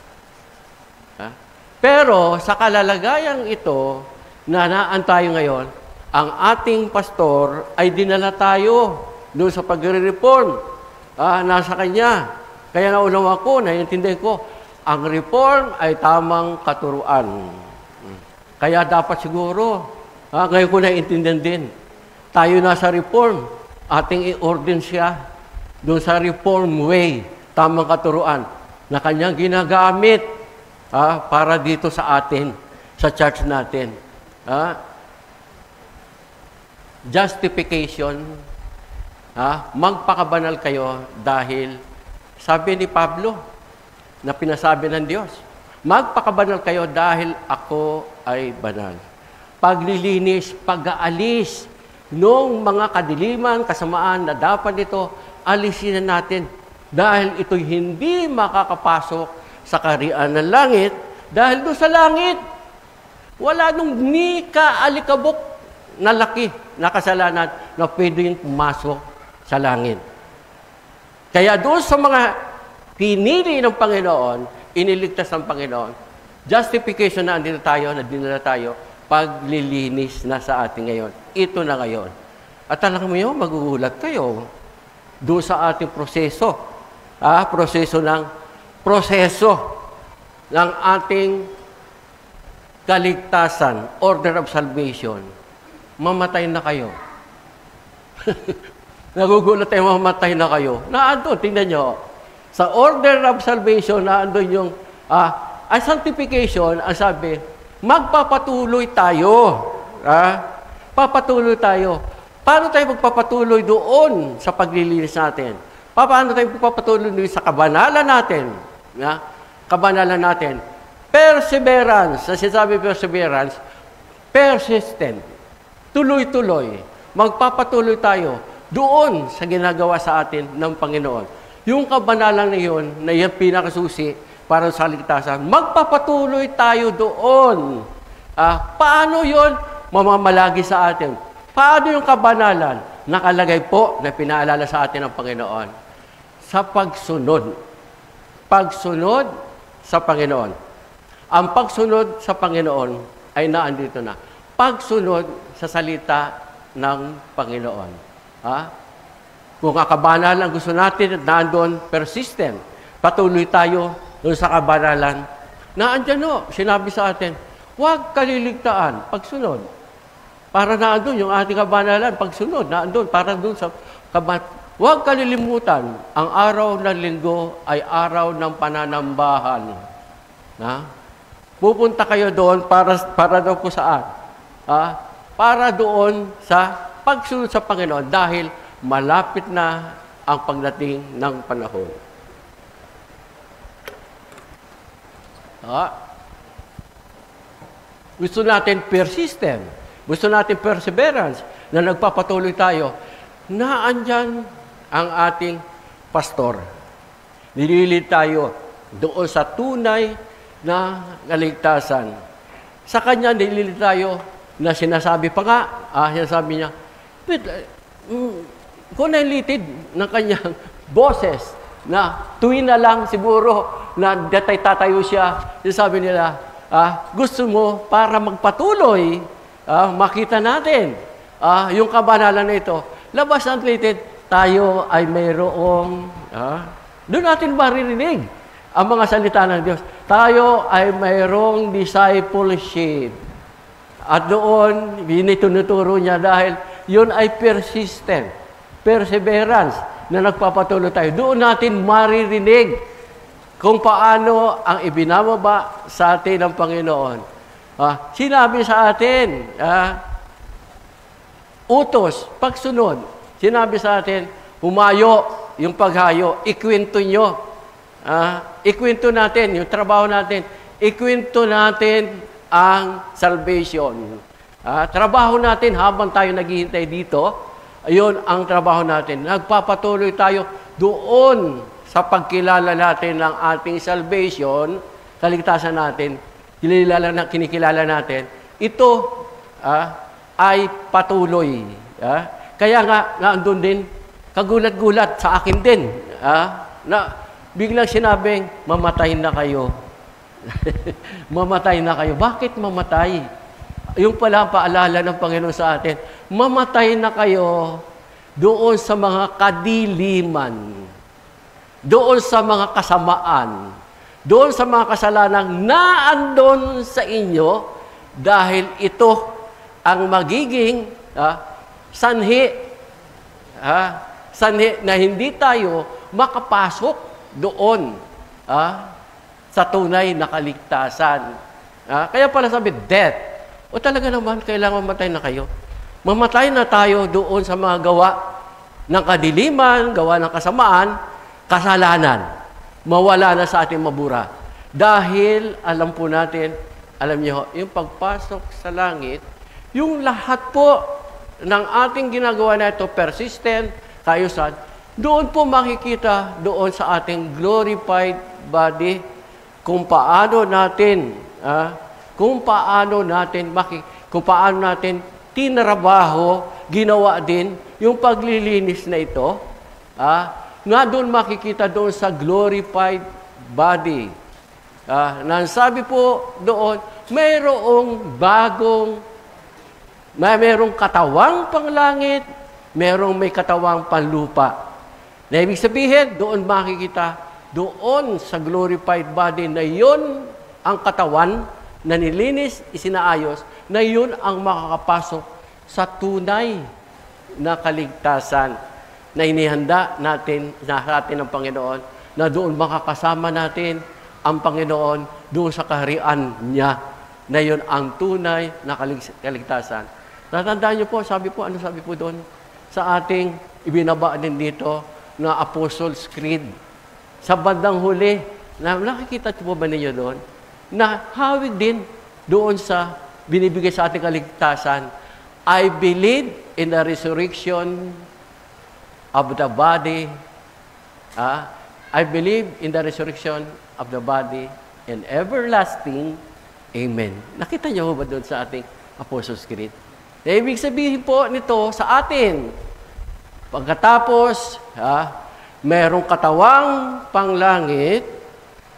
Pero sa kalalagayang ito, na naan tayo ngayon, ang ating pastor ay dinala tayo doon sa pagre-reform. Nasa kanya. Kaya naunawa ko, naiintindihan ko, ang reform ay tamang katuruan. Kaya dapat siguro, ngayon ko naiintindihan din, tayo nasa reform, ating i-ordin siya doon sa reform way, tamang katuruan, na kanyang ginagamit para dito sa atin, sa church natin. Justification, magpakabanal kayo dahil, sabi ni Pablo, na pinasabi ng Diyos, magpakabanal kayo dahil ako ay banal. Paglilinis, pag-aalis nung mga kadiliman, kasamaan na dapat ito, alisin na natin dahil ito'y hindi makakapasok sa kaharian ng langit dahil doon sa langit, wala nung ni kaalikabok na laki na kasalanan na pwedeng pumasok sa langit. Kaya doon sa mga pinili ng Panginoon, iniligtas ng Panginoon, justification na andito tayo, na dinala tayo, paglilinis na sa atin ngayon. Ito na ngayon. At alam mo yun, magugulat kayo doon sa ating proseso. Proseso ng ating kaligtasan, order of salvation. Mamatay na kayo. Nagugulat tayo, mamatay na kayo. Naandun, tingnan nyo. Sa order of salvation, naandun yung sanctification, ang sabi, magpapatuloy tayo. Papatuloy tayo. Paano tayo magpapatuloy doon sa paglilinis natin? Paano tayo magpapatuloy doon sa kabanalan natin? Kabanalan natin. Perseverance. Sa sinasabi perseverance, persistent. Tuloy-tuloy. Magpapatuloy tayo doon sa ginagawa sa atin ng Panginoon. Yung kabanalan na yun, na yung pinakasusi para sa kaligtasan, magpapatuloy tayo doon. Paano yun? Mamamalagi sa atin. Paano yung kabanalan? Nakalagay po na pinaalala sa atin ng Panginoon. Sa pagsunod. Pagsunod sa Panginoon. Ang pagsunod sa Panginoon ay naandito na. Pagsunod sa salita ng Panginoon. Kung kabanalan gusto natin at naandun, persistent. Patuloy tayo doon sa kabanalan. Naandyan o, sinabi sa atin, huwag kaliligtaan, pagsunod. Para naandun yung ating kabanalan, pagsunod, naandun, para doon sa kabanalan. Huwag kalilimutan, ang araw ng linggo ay araw ng pananambahan. Pupunta kayo doon para daw po saan? Para doon sa pagsunod sa Panginoon dahil malapit na ang pagdating ng panahon. Gusto natin persistent. Gusto natin perseverance na nagpapatuloy tayo. Naandyan ang ating pastor. Nililid tayo doon sa tunay na kaligtasan. Sa kanya nililid tayo na sinasabi pa nga, sinasabi niya, kung nalilitid ng kanyang boses na tuwin na lang siguro na tatayo siya, sinasabi nila, gusto mo para magpatuloy, makita natin yung kabanalan na ito. Labas ng litid, tayo ay mayroong, doon natin maririnig ang mga salita ng Diyos. Tayo ay mayroong discipleship. At doon, tinuturo niya dahil yun ay persistent, perseverance na nagpapatuloy tayo. Doon natin maririnig kung paano ang ibinababa sa atin ng Panginoon. Sinabi sa atin, utos, pagsunod. Sinabi sa atin, humayo, yung paghayo, ikwento nyo. Ikwento natin, yung trabaho natin, ikwento natin ang salvation. Trabaho natin habang tayo naghihintay dito, ayun ang trabaho natin. Nagpapatuloy tayo doon sa pagkilala natin ng ating salvation, kaligtasan natin, kinikilala natin, ito ay patuloy. Kaya nga andun din, kagulat-gulat sa akin din, na biglang sinabing, mamatay na kayo. Mamatay na kayo. Bakit mamatay? Yung pala paalala ng Panginoon sa atin, mamatay na kayo doon sa mga kadiliman, doon sa mga kasamaan, doon sa mga kasalanang naandon sa inyo dahil ito ang magiging sanhi na hindi tayo makapasok doon sa tunay na kaligtasan. Kaya pala sabi, death. O talaga naman, kailangan mamatay na kayo. Mamatay na tayo doon sa mga gawa ng kadiliman, gawa ng kasamaan, kasalanan. Mawala na sa ating mabura. Dahil, alam po natin, alam niyo, yung pagpasok sa langit, yung lahat po ng ating ginagawa na ito, persistent, kayusan, doon po makikita doon sa ating glorified body kung paano natin tinrabaho, ginawa din yung paglilinis na ito, na doon makikita doon sa glorified body. Nasabi po doon, mayroong katawang panglangit, mayroong may katawang panlupa. Na ibig sabihin, doon makikita, doon sa glorified body na yun ang katawan na nilinis, isinaayos, na yun ang makakapasok sa tunay na kaligtasan na inihanda natin sa atin ng Panginoon, na doon makakasama natin ang Panginoon doon sa kaharian niya, na yun ang tunay na kaligtasan. Natandaan niyo po, ano sabi po doon? Sa ating ibinaba din dito na Apostles' Creed. Sa bandang huli, nakikita po ba ninyo doon? Na hawig din doon sa binibigay sa ating kaligtasan, I believe in the resurrection of the body. I believe in the resurrection of the body and everlasting. Amen. Nakita niyo ba doon sa ating Apostles' Creed? Ibig sabihin po nito sa atin, pagkatapos, merong katawang panglangit,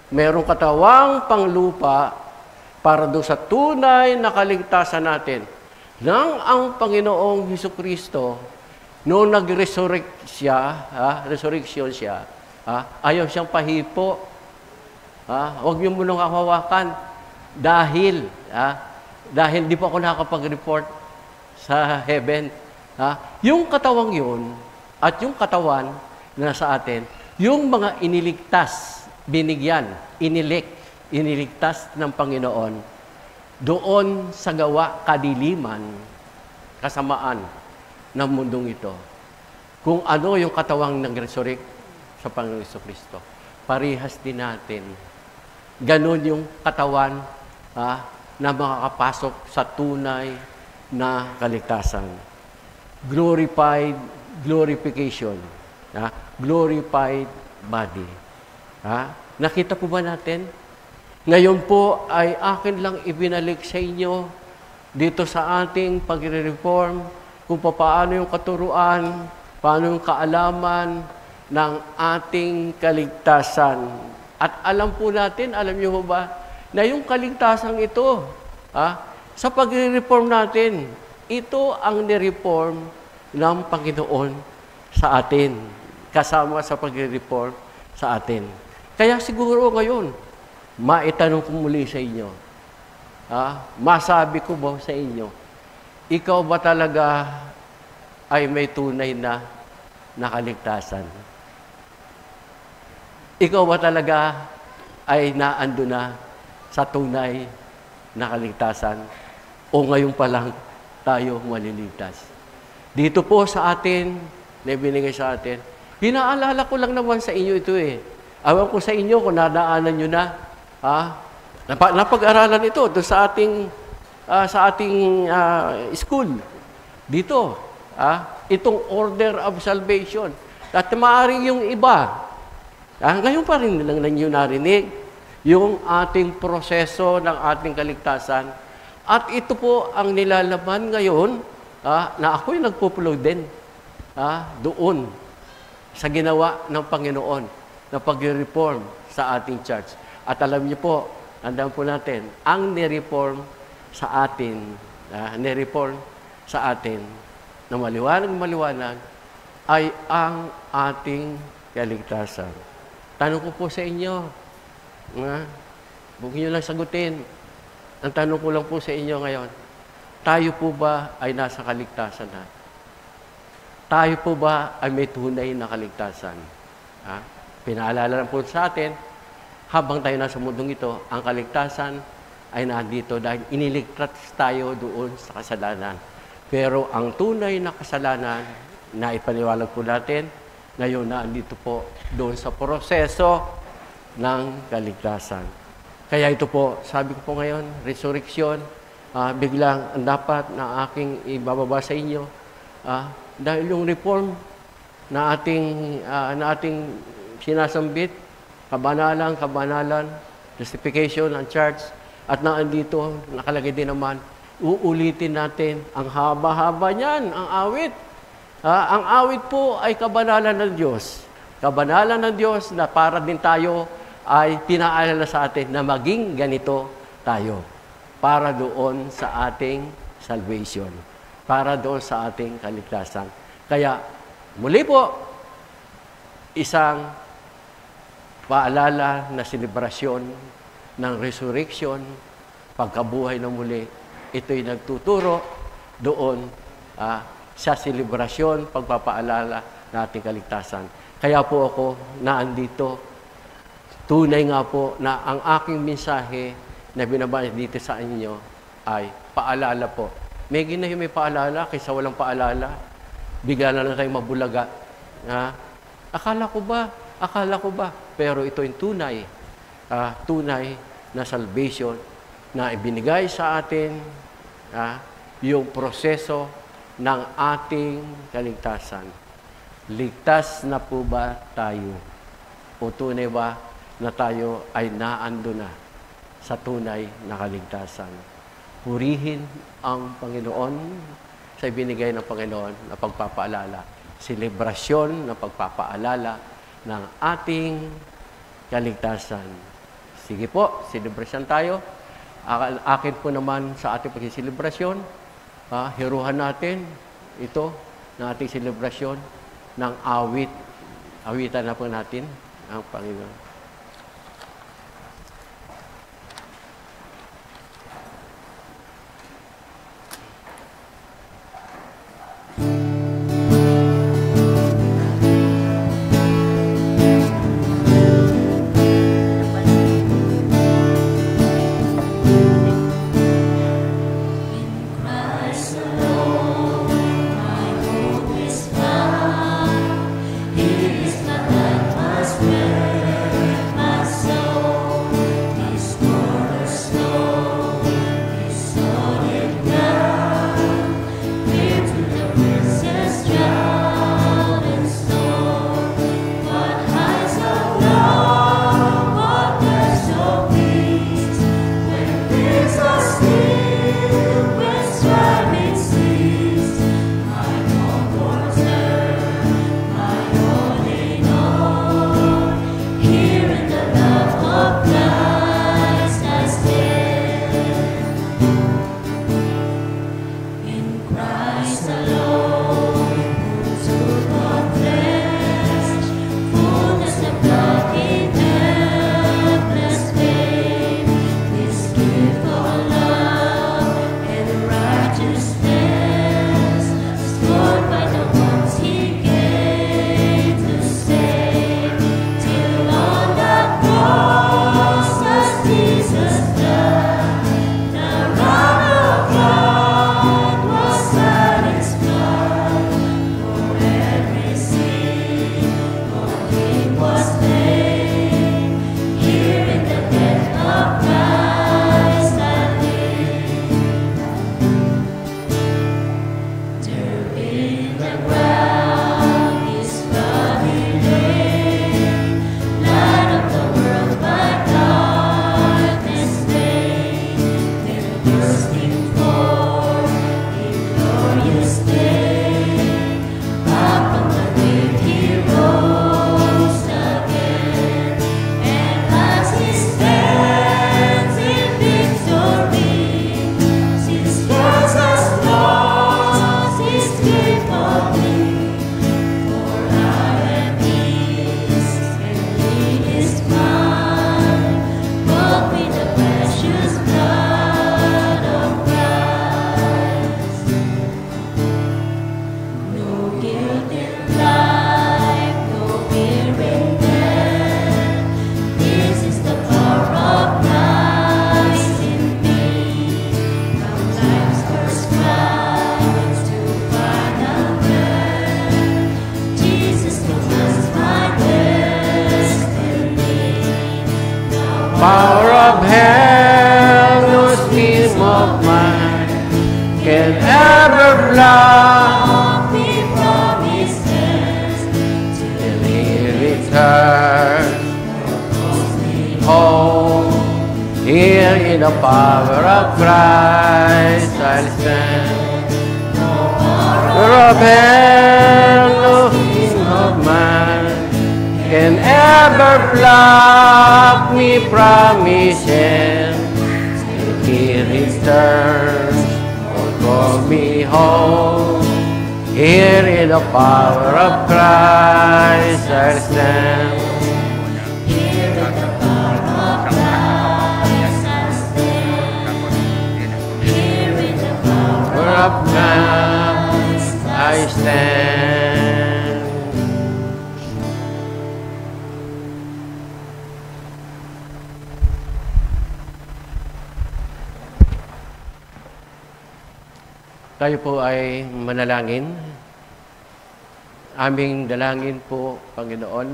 merong katawang panglupa para doon sa tunay na kaligtasan natin. Nang ang Panginoong Hesukristo, noong resurrection siya, ayaw siyang pahipo. Huwag niyo munang hawakan dahil di pa ako nakapag-report sa heaven. Yung katawang yun at yung katawan na sa atin, yung mga iniligtas, binigyan, iniligtas ng Panginoon doon sa gawa kadiliman, kasamaan ng mundong ito. Kung ano yung katawang nag-resurrect sa Panginoon Jesucristo, parihas din natin. Ganon yung katawan na makakapasok sa tunay na kaligtasan. Glorification. Glorified body. Nakita po ba natin? Ngayon po ay akin lang ibinalik sa inyo dito sa ating pagre-reform kung paano yung katuruan, paano yung kaalaman ng ating kaligtasan. At alam po natin, alam niyo ba, na yung kaligtasan ito, sa pagre-reform natin, ito ang ni-reform ng Panginoon sa atin, kasama sa pagre-reform sa atin. Kaya siguro ngayon, maitanong ko muli sa inyo, masabi ko ba sa inyo, ikaw ba talaga ay may tunay na nakaligtasan? Ikaw ba talaga ay naando na sa tunay na kaligtasan? O ngayon pa lang tayo maliligtas? Dito po sa atin, na binigay sa atin, hinaalala ko lang naman sa inyo ito eh. Awan ko sa inyo kung nadaanan nyo na, napag-aralan ito doon sa ating school. Dito, itong order of salvation. At maaaring yung iba, ngayon pa rin lang ninyo narinig, yung ating proseso ng ating kaligtasan. At ito po ang nilalaman ngayon, na ako'y nagpo-flow din doon sa ginawa ng Panginoon na pag-reform sa ating church. At alam niyo po, tandaan po natin, ang ni-reform sa atin, na maliwanag ay ang ating kaligtasan. Tanong ko po sa inyo, huwag niyo lang sagutin. Ang tanong ko lang po sa inyo ngayon, tayo po ba ay nasa kaligtasan na? Tayo po ba ay may tunay na kaligtasan? Pinaalala lang po sa atin, habang tayo nasa mundong ito, ang kaligtasan ay nandito dahil iniligtas tayo doon sa kasalanan. Pero ang tunay na kasalanan, na ipaniwalag po natin, ngayon nandito po doon sa proseso ng kaligtasan. Kaya ito po, sabi ko po ngayon, resurrection, biglang ang dapat na aking ibababa sa inyo, dahil yung reform na ating sinasambit, kabanalan, justification, and charge, at naandito, nakalagay din naman, uulitin natin ang haba-haba niyan, ang awit. Ang awit po ay kabanalan ng Diyos. Kabanalan ng Diyos na para din tayo ay pinaalala sa atin na maging ganito tayo. Para doon sa ating salvation. Para doon sa ating kaligtasan. Kaya, muli po, isang paalala na selebrasyon ng resurrection, pagkabuhay ng muli, ito'y nagtuturo doon sa selebrasyon, pagpapaalala ng ating kaligtasan. Kaya po ako naandito, tunay nga po na ang aking mensahe na binabahagi dito sa inyo ay paalala po. May may paalala kaysa walang paalala. Bigla na lang tayong mabulaga. Akala ko ba? Pero ito yung tunay na salvation na ibinigay sa atin, yung proseso ng ating kaligtasan. Ligtas na po ba tayo? O tunay ba na tayo ay naando na sa tunay na kaligtasan? Purihin ang Panginoon sa ibinigay ng Panginoon na pagpapaalala. Selebrasyon na pagpapaalala ng ating kaligtasan. Sige po, selebrasyon tayo. Akin po naman sa ating pagsiselebrasyon, hiruhan natin ito ng ating selebrasyon ng awit. Awitan na po natin ang Panginoon. It is not that much better. Power of hell, no scheme of mine can ever block me from his hands till he returns home. Here in the power of Christ I'll stand. Power of hell, no scheme of mine can ever block me from his hand. He returns or call me home. Here in the power of Christ I'll stand. Here in the power of Christ I'll stand. Here in the power of Christ I stand. Tayo po ay manalangin. Aming dalangin po, Panginoon,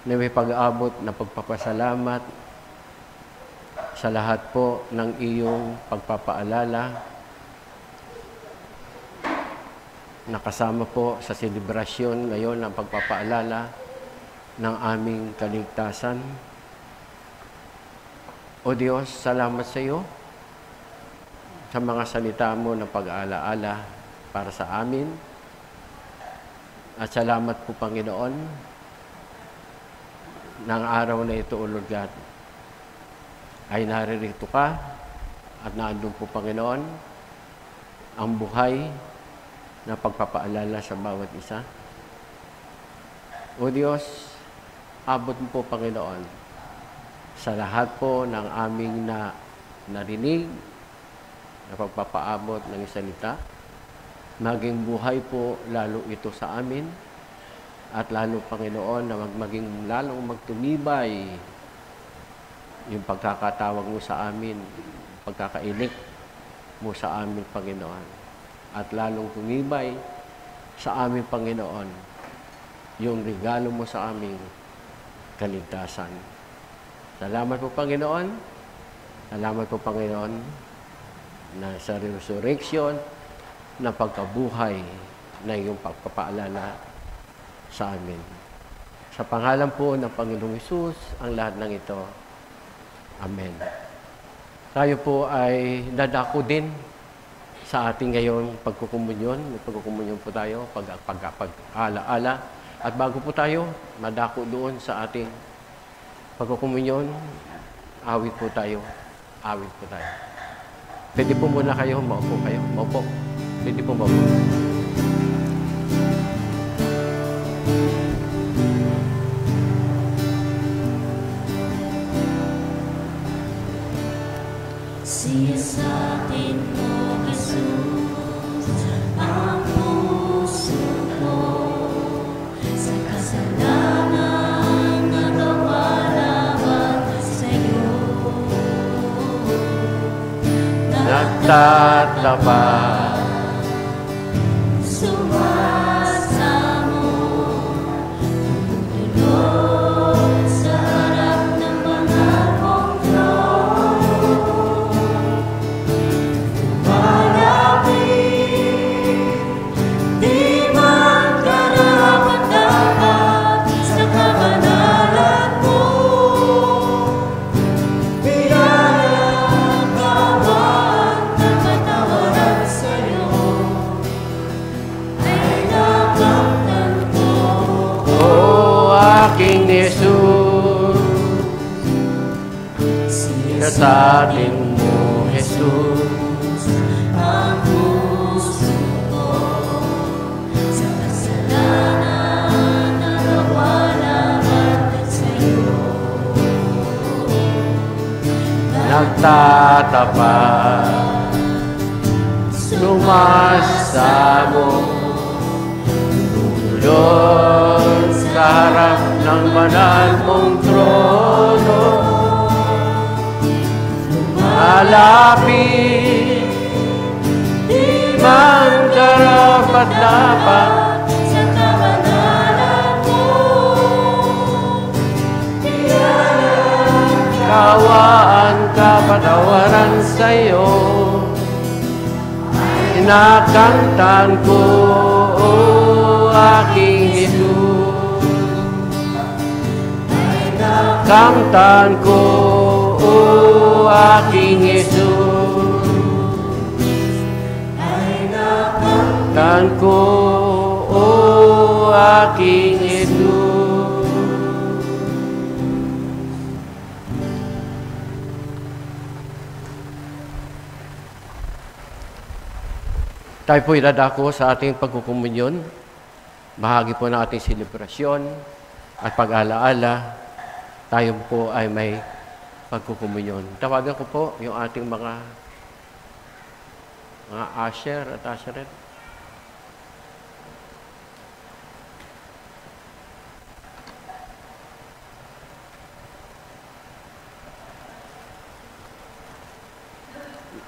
na may pag-aabot na pagpapasalamat sa lahat po ng iyong pagpapaalala na kasama po sa selebrasyon ngayon ng pagpapaalala ng aming kaligtasan. O Diyos, salamat sa iyo sa mga salita mo na pag-aalaala para sa amin. At salamat po, Panginoon, ng araw na ito, O Lord God, ay naririto ka at naandun po, Panginoon, ang buhay na pagpapaalala sa bawat isa. O Diyos, abot mo po, Panginoon, sa lahat po ng aming narinig, na pagpapaabot ng salita, maging buhay po lalo ito sa amin, at lalo, Panginoon, na maging lalong magtumibay yung pagkakatawag mo sa amin, pagkakailik mo sa amin, Panginoon, at lalong tumibay sa amin, Panginoon, yung regalo mo sa aming kaligtasan. Salamat po, Panginoon. Salamat po, Panginoon, na sa resurrection, na pagkabuhay na iyong pagpapaalala sa amin. Sa pangalan po ng Panginoong Hesus, ang lahat ng ito. Amen. Tayo po ay dadako din sa ating ngayong pagkukumunyon. May pagkukumunyon po tayo, pag-alaala. At bago po tayo madako doon sa ating pagkukumunyon, awit po tayo. Awit po tayo. Pwede po muna kayo, maupo kayo. Maupo. Pwede po maupo. Siya sa atin mo, Jesus, ang puso ko sa kasalanan nagawa laban sa iyo. nagtatapat. Sumasamo, tumutulog sa harap ng mga mong trono. Tumalapit, di man karapat-dapat sa kabanalan mo. Biyaya, kawan, kapatawaran sa'yo ay nakamtan ko. O aking Jesus, Siya sa atin mo, Jesus. ang puso ko sa kasalanan na nawalaman sa'yo. Nagtatapat, sumasamo, tumutulog sa harap ng banal mong trono. Malapit, di man karapat-dapat, sa kabanalan mo. kawaan, kapatawaran sa'yo. Inakantan ko, o aking Jesus. Kantan ko, o aking Jesus. Kantan ko, o aking Jesus. Tayo po'y dadako sa ating pagkukumunyon. Bahagi po ng ating selebrasyon at pag-alaala. Tayo po ay may pagkukumunyon. Tawagan ko po yung ating mga usher at usherette.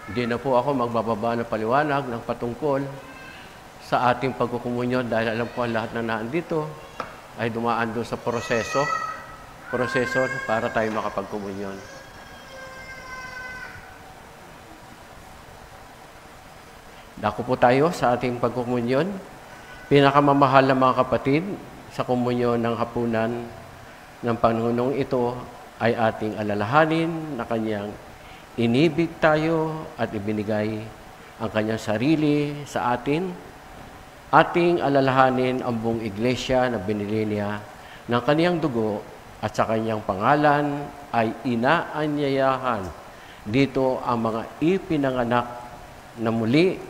Hindi na po ako magbababa ng paliwanag ng patungkol sa ating pagkukumunyon dahil alam ko lahat na naandito ay dumaan doon sa proseso para tayo makapagkumunyon. Dako po tayo sa ating pagkukumunyon. Pinakamamahal na mga kapatid sa komunyon ng hapunan ng Panginoong ito ay ating alalahanin na kanyang inibig tayo at ibinigay ang kanyang sarili sa atin. Ating alalahanin ang buong iglesia na binili niya ng kanyang dugo at sa kanyang pangalan ay inaanyayahan dito ang mga ipinanganak na muli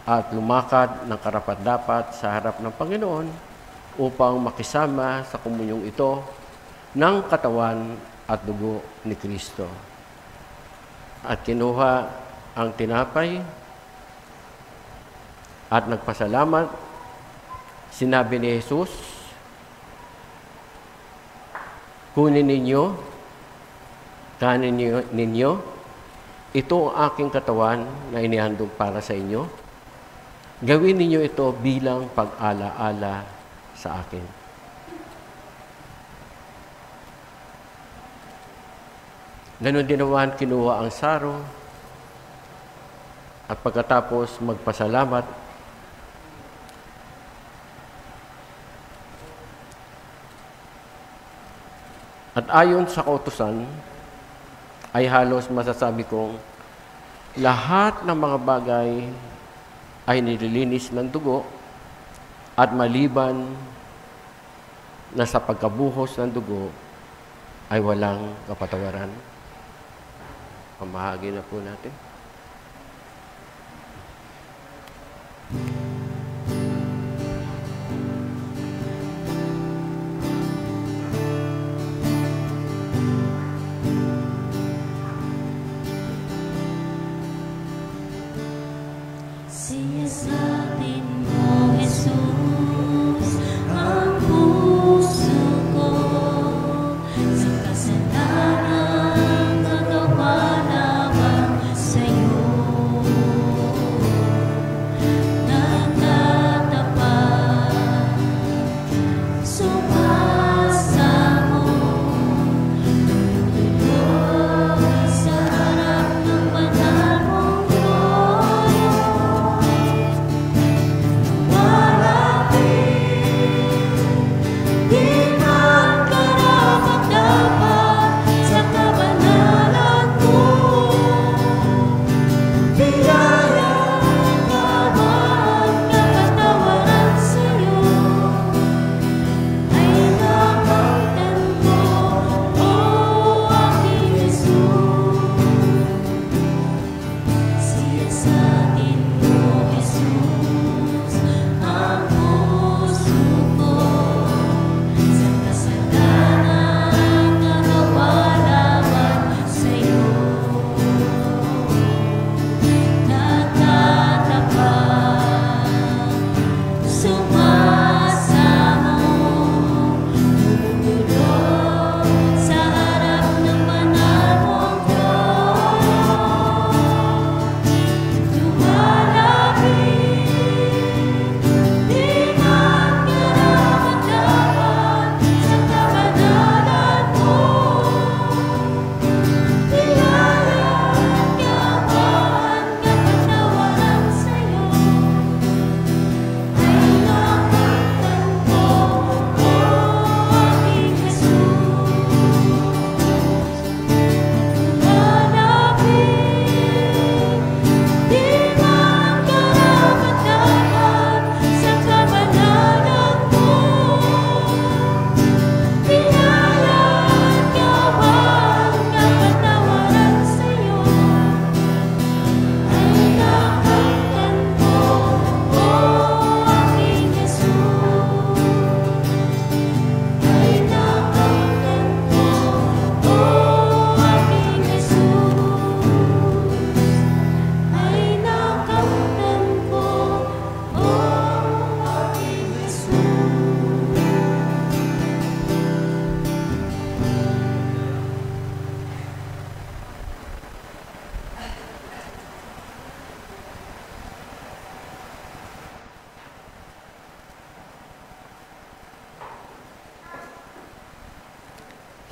at lumakad ng karapat-dapat sa harap ng Panginoon upang makisama sa komunyong ito ng katawan at dugo ni Kristo. At kinuha ang tinapay at nagpasalamat. Sinabi ni Jesus, kunin ninyo, kanin ninyo, ito ang aking katawan na inihandog para sa inyo. Gawin ninyo ito bilang pag-ala-ala sa akin. Ganon din naman kinuha ang saro at pagkatapos magpasalamat, at ayon sa kautusan ay halos masasabi kong lahat ng mga bagay ay nililinis ng dugo at maliban na sa pagkabuhos ng dugo ay walang kapatawaran. Pamahagi na po natin. Siya sa atin mo, Jesus, ang puso ko sa kasalanan nagawa lamang sa'yo.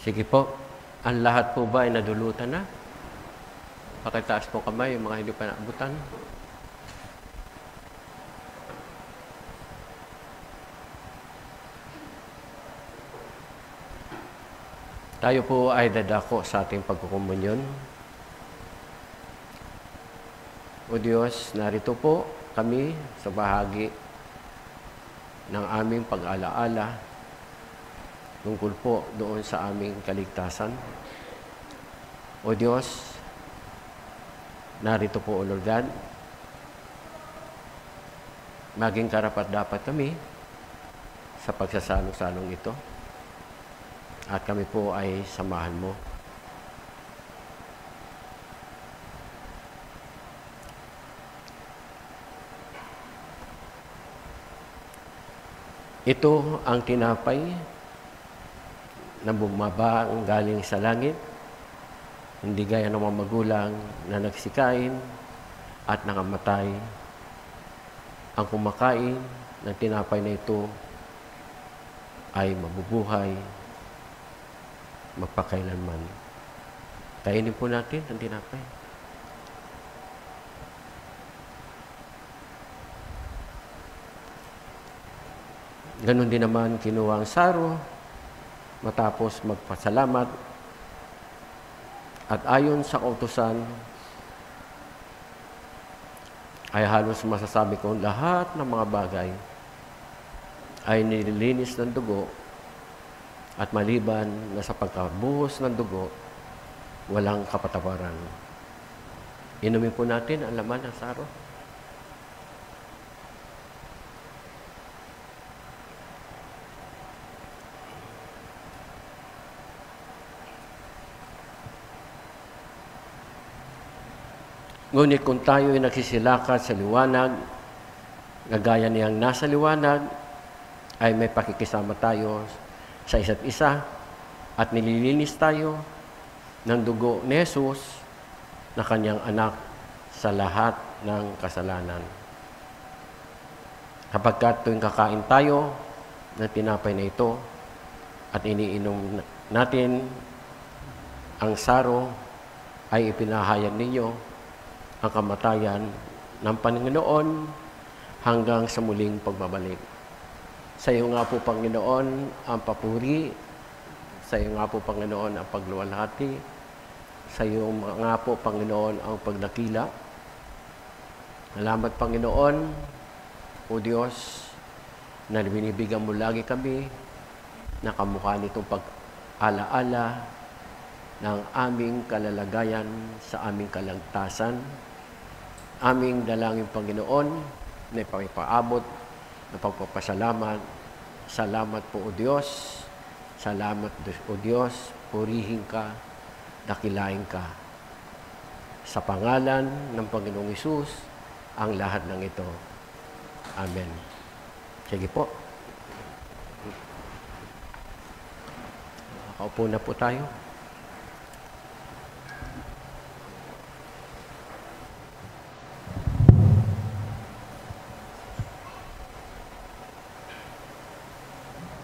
Sige po. Ang lahat po ba ay nadulutan na? Pakitaas po kamay yung mga hindi pa naabutan. Tayo po ay dadako sa ating pagkukumunyon. O Diyos, narito po kami sa bahagi ng aming pag-alaala tungkol po doon sa aming kaligtasan. O Diyos, narito po, O Lord God, maging karapat-dapat kami sa pagsasalong-salong ito. At kami po ay samahan mo. Ito ang tinapay na bumaba ang galing sa langit, hindi gaya ng mga magulang na nagsikain at nangamatay. Ang kumakain ng tinapay na ito ay mabubuhay magpakailanman. Kainin po natin ang tinapay. Ganon din naman kinuha ang saro matapos magpasalamat at ayon sa kautusan ay halos masasabi kong lahat ng mga bagay ay nililinis ng dugo at maliban na sa pagkabuhos ng dugo, walang kapatawaran. Inumin po natin ang laman ng saro. Ngunit kung tayo ay nagsisilakat sa liwanag, gagaya niyang nasa liwanag, ay may pakikisama tayo sa isa't isa at nililinis tayo ng dugo ni Jesus na kanyang anak sa lahat ng kasalanan. Kapag tuwing kakain tayo ng tinapay na ito at iniinom natin ang saro, ay ipinahayag ninyo ang kamatayan ng Panginoon hanggang sa muling pagbabalik. Sa iyo nga po, Panginoon, ang papuri. Sa iyo nga po, Panginoon, ang pagluwalhati. Sa iyo nga po, Panginoon, ang pagdakila. Salamat, Panginoon, o Diyos, na binibigyan mo lagi kami na kamukha nitong pag-alaala ng aming kalalagayan sa aming kalagtasan. Aming dalangin, Panginoon, na ipapaabot na pagpapasalamat. Salamat po, O Diyos. Salamat, O Diyos. Purihin ka, dakilain ka. Sa pangalan ng Panginoong Hesus, ang lahat ng ito. Amen. Sige po. Nakaupo na po tayo.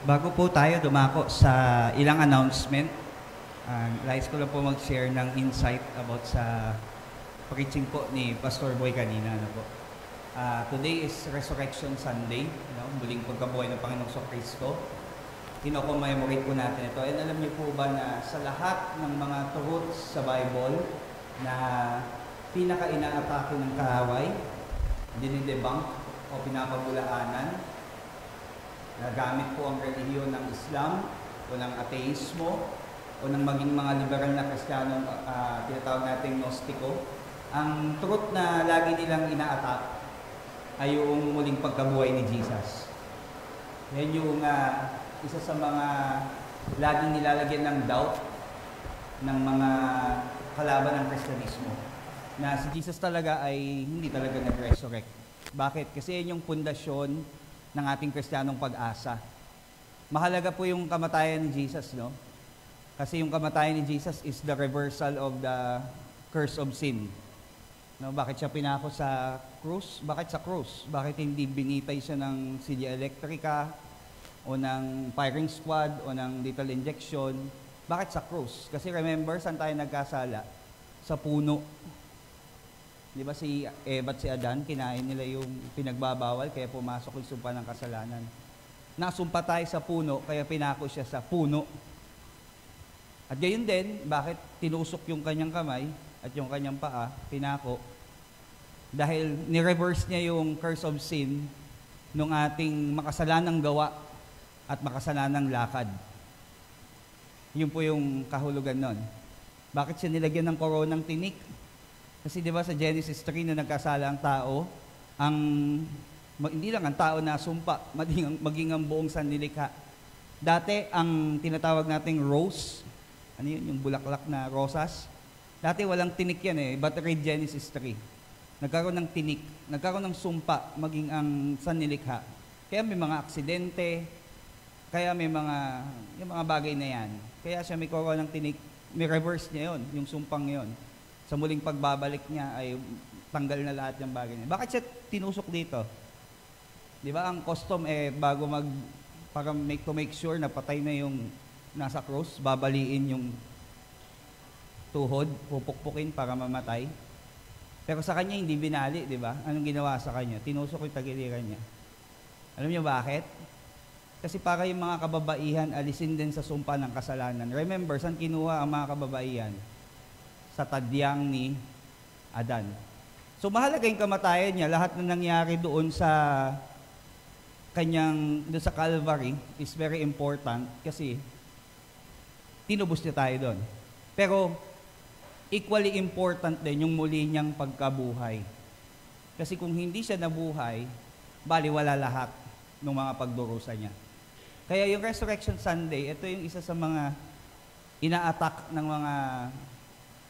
Bago po tayo dumako sa ilang announcement, nais ko lang po mag-share ng insight about sa preaching po ni Pastor Boy kanina. Po. Today is Resurrection Sunday, muling pagkabuhay ng Panginoong Kristo. Kino-commemorate po natin ito. And alam niyo po ba na sa lahat ng mga truths sa Bible na pinaka-inaatake ng kaaway, dinidebunk o pinapabulaanan, nagamit po ang relihiyon ng Islam o ng ateismo o ng maging mga liberal na Kristiyano, tinatawag nating Gnostiko. Ang truth na lagi nilang ina-attack ay yung muling pagkabuhay ni Jesus. Yan yung isa sa mga laging nilalagyan ng doubt ng mga kalaban ng Kristyanismo. Na si Jesus talaga ay hindi talaga nag-resurrect. Bakit? Kasi yan yung pundasyon ng ating Kristiyanong pag-asa. Mahalaga po yung kamatayan ni Jesus, no? Kasi yung kamatayan ni Jesus is the reversal of the curse of sin. No, bakit siya pinako sa krus? Bakit sa krus? Bakit hindi binitay siya ng silya elektrika o ng firing squad o ng lethal injection? Bakit sa cross? Kasi remember, saan tayo nagkasala? Sa puno. Di ba si Eva at si Adan, kinain nila yung pinagbabawal, kaya pumasok yung sumpa ng kasalanan. Nasumpa tayo sa puno, kaya pinako siya sa puno. At gayon din, bakit tinusok yung kanyang kamay at yung kanyang paa, pinako? Dahil ni-reverse niya yung curse of sin nung ating makasalanang gawa at makasalanang lakad. Yun po yung kahulugan nun. Bakit siya nilagyan ng koronang tinik? Kasi di ba sa Genesis 3 na nagkasala ang tao, hindi lang ang tao na sumpa, maging ang buong sanlilikha. Dati, ang tinatawag nating rose, ano yun, yung bulaklak na rosas, dati walang tinik yan eh, but read Genesis 3. Nagkaroon ng tinik, nagkaroon ng sumpa, maging ang sanlilikha. Kaya may mga aksidente, kaya may yung mga bagay na yan. Kaya siya may koronang tinik, may reverse niya yon, yung sumpang yon. Sa muling pagbabalik niya ay tanggal na lahat ng bagay niya. Bakit siya tinusok dito? Di ba ang custom bago para to make sure na patay na yung nasa cross, babaliin yung tuhod, pupukpukin para mamatay. Pero sa kanya hindi binali, di ba? Anong ginawa sa kanya? Tinusok yung tagiliran niya. Alam niyo bakit? Kasi para yung mga kababaihan alisin din sa sumpa ng kasalanan. Remember, saan kinuha ang mga kababaihan? Sa tadyang ni Adan. So mahalaga yung kamatayan niya, lahat na nangyari doon sa doon sa Calvary is very important kasi tinubos niya tayo doon. Pero equally important din yung muli niyang pagkabuhay. Kasi kung hindi siya nabuhay, baliwala lahat ng mga pagdurusa niya. Kaya yung Resurrection Sunday, ito yung isa sa mga ina-attack ng mga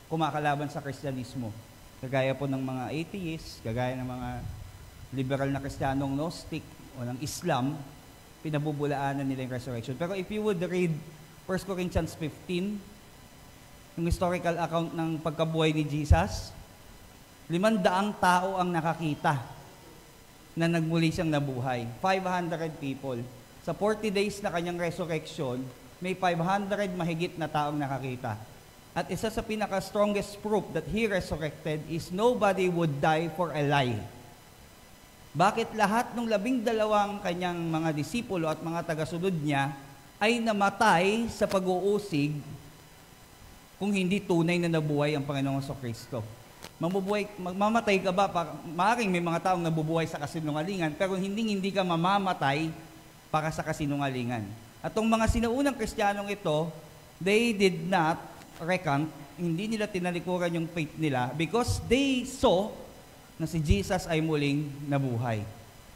kumakalaban sa Kristyanismo. Kagaya po ng mga atheists, kagaya ng mga liberal na Kristiyanong Gnostic o ng Islam, pinabubulaanan nila yung resurrection. Pero if you would read 1 Corinthians 15, yung historical account ng pagkabuhay ni Jesus, 500 tao ang nakakita na nagmuli siyang nabuhay. 500 people. Sa 40 days na kanyang resurrection, may 500 mahigit na taong nakakita. At isa sa pinaka-strongest proof that He resurrected is nobody would die for a lie. Bakit lahat ng 12 kanyang mga disipulo at mga tagasunod niya ay namatay sa pag-uusig kung hindi tunay na nabuhay ang Panginoong Kristo? Mamamatay ka ba? Maaaring may mga taong nabubuhay sa kasinungalingan, pero hindi ka mamamatay para sa kasinungalingan. At itong mga sinaunang Kristiyanong ito, they did not recant, hindi nila tinalikuran yung faith nila because they saw na si Jesus ay muling nabuhay.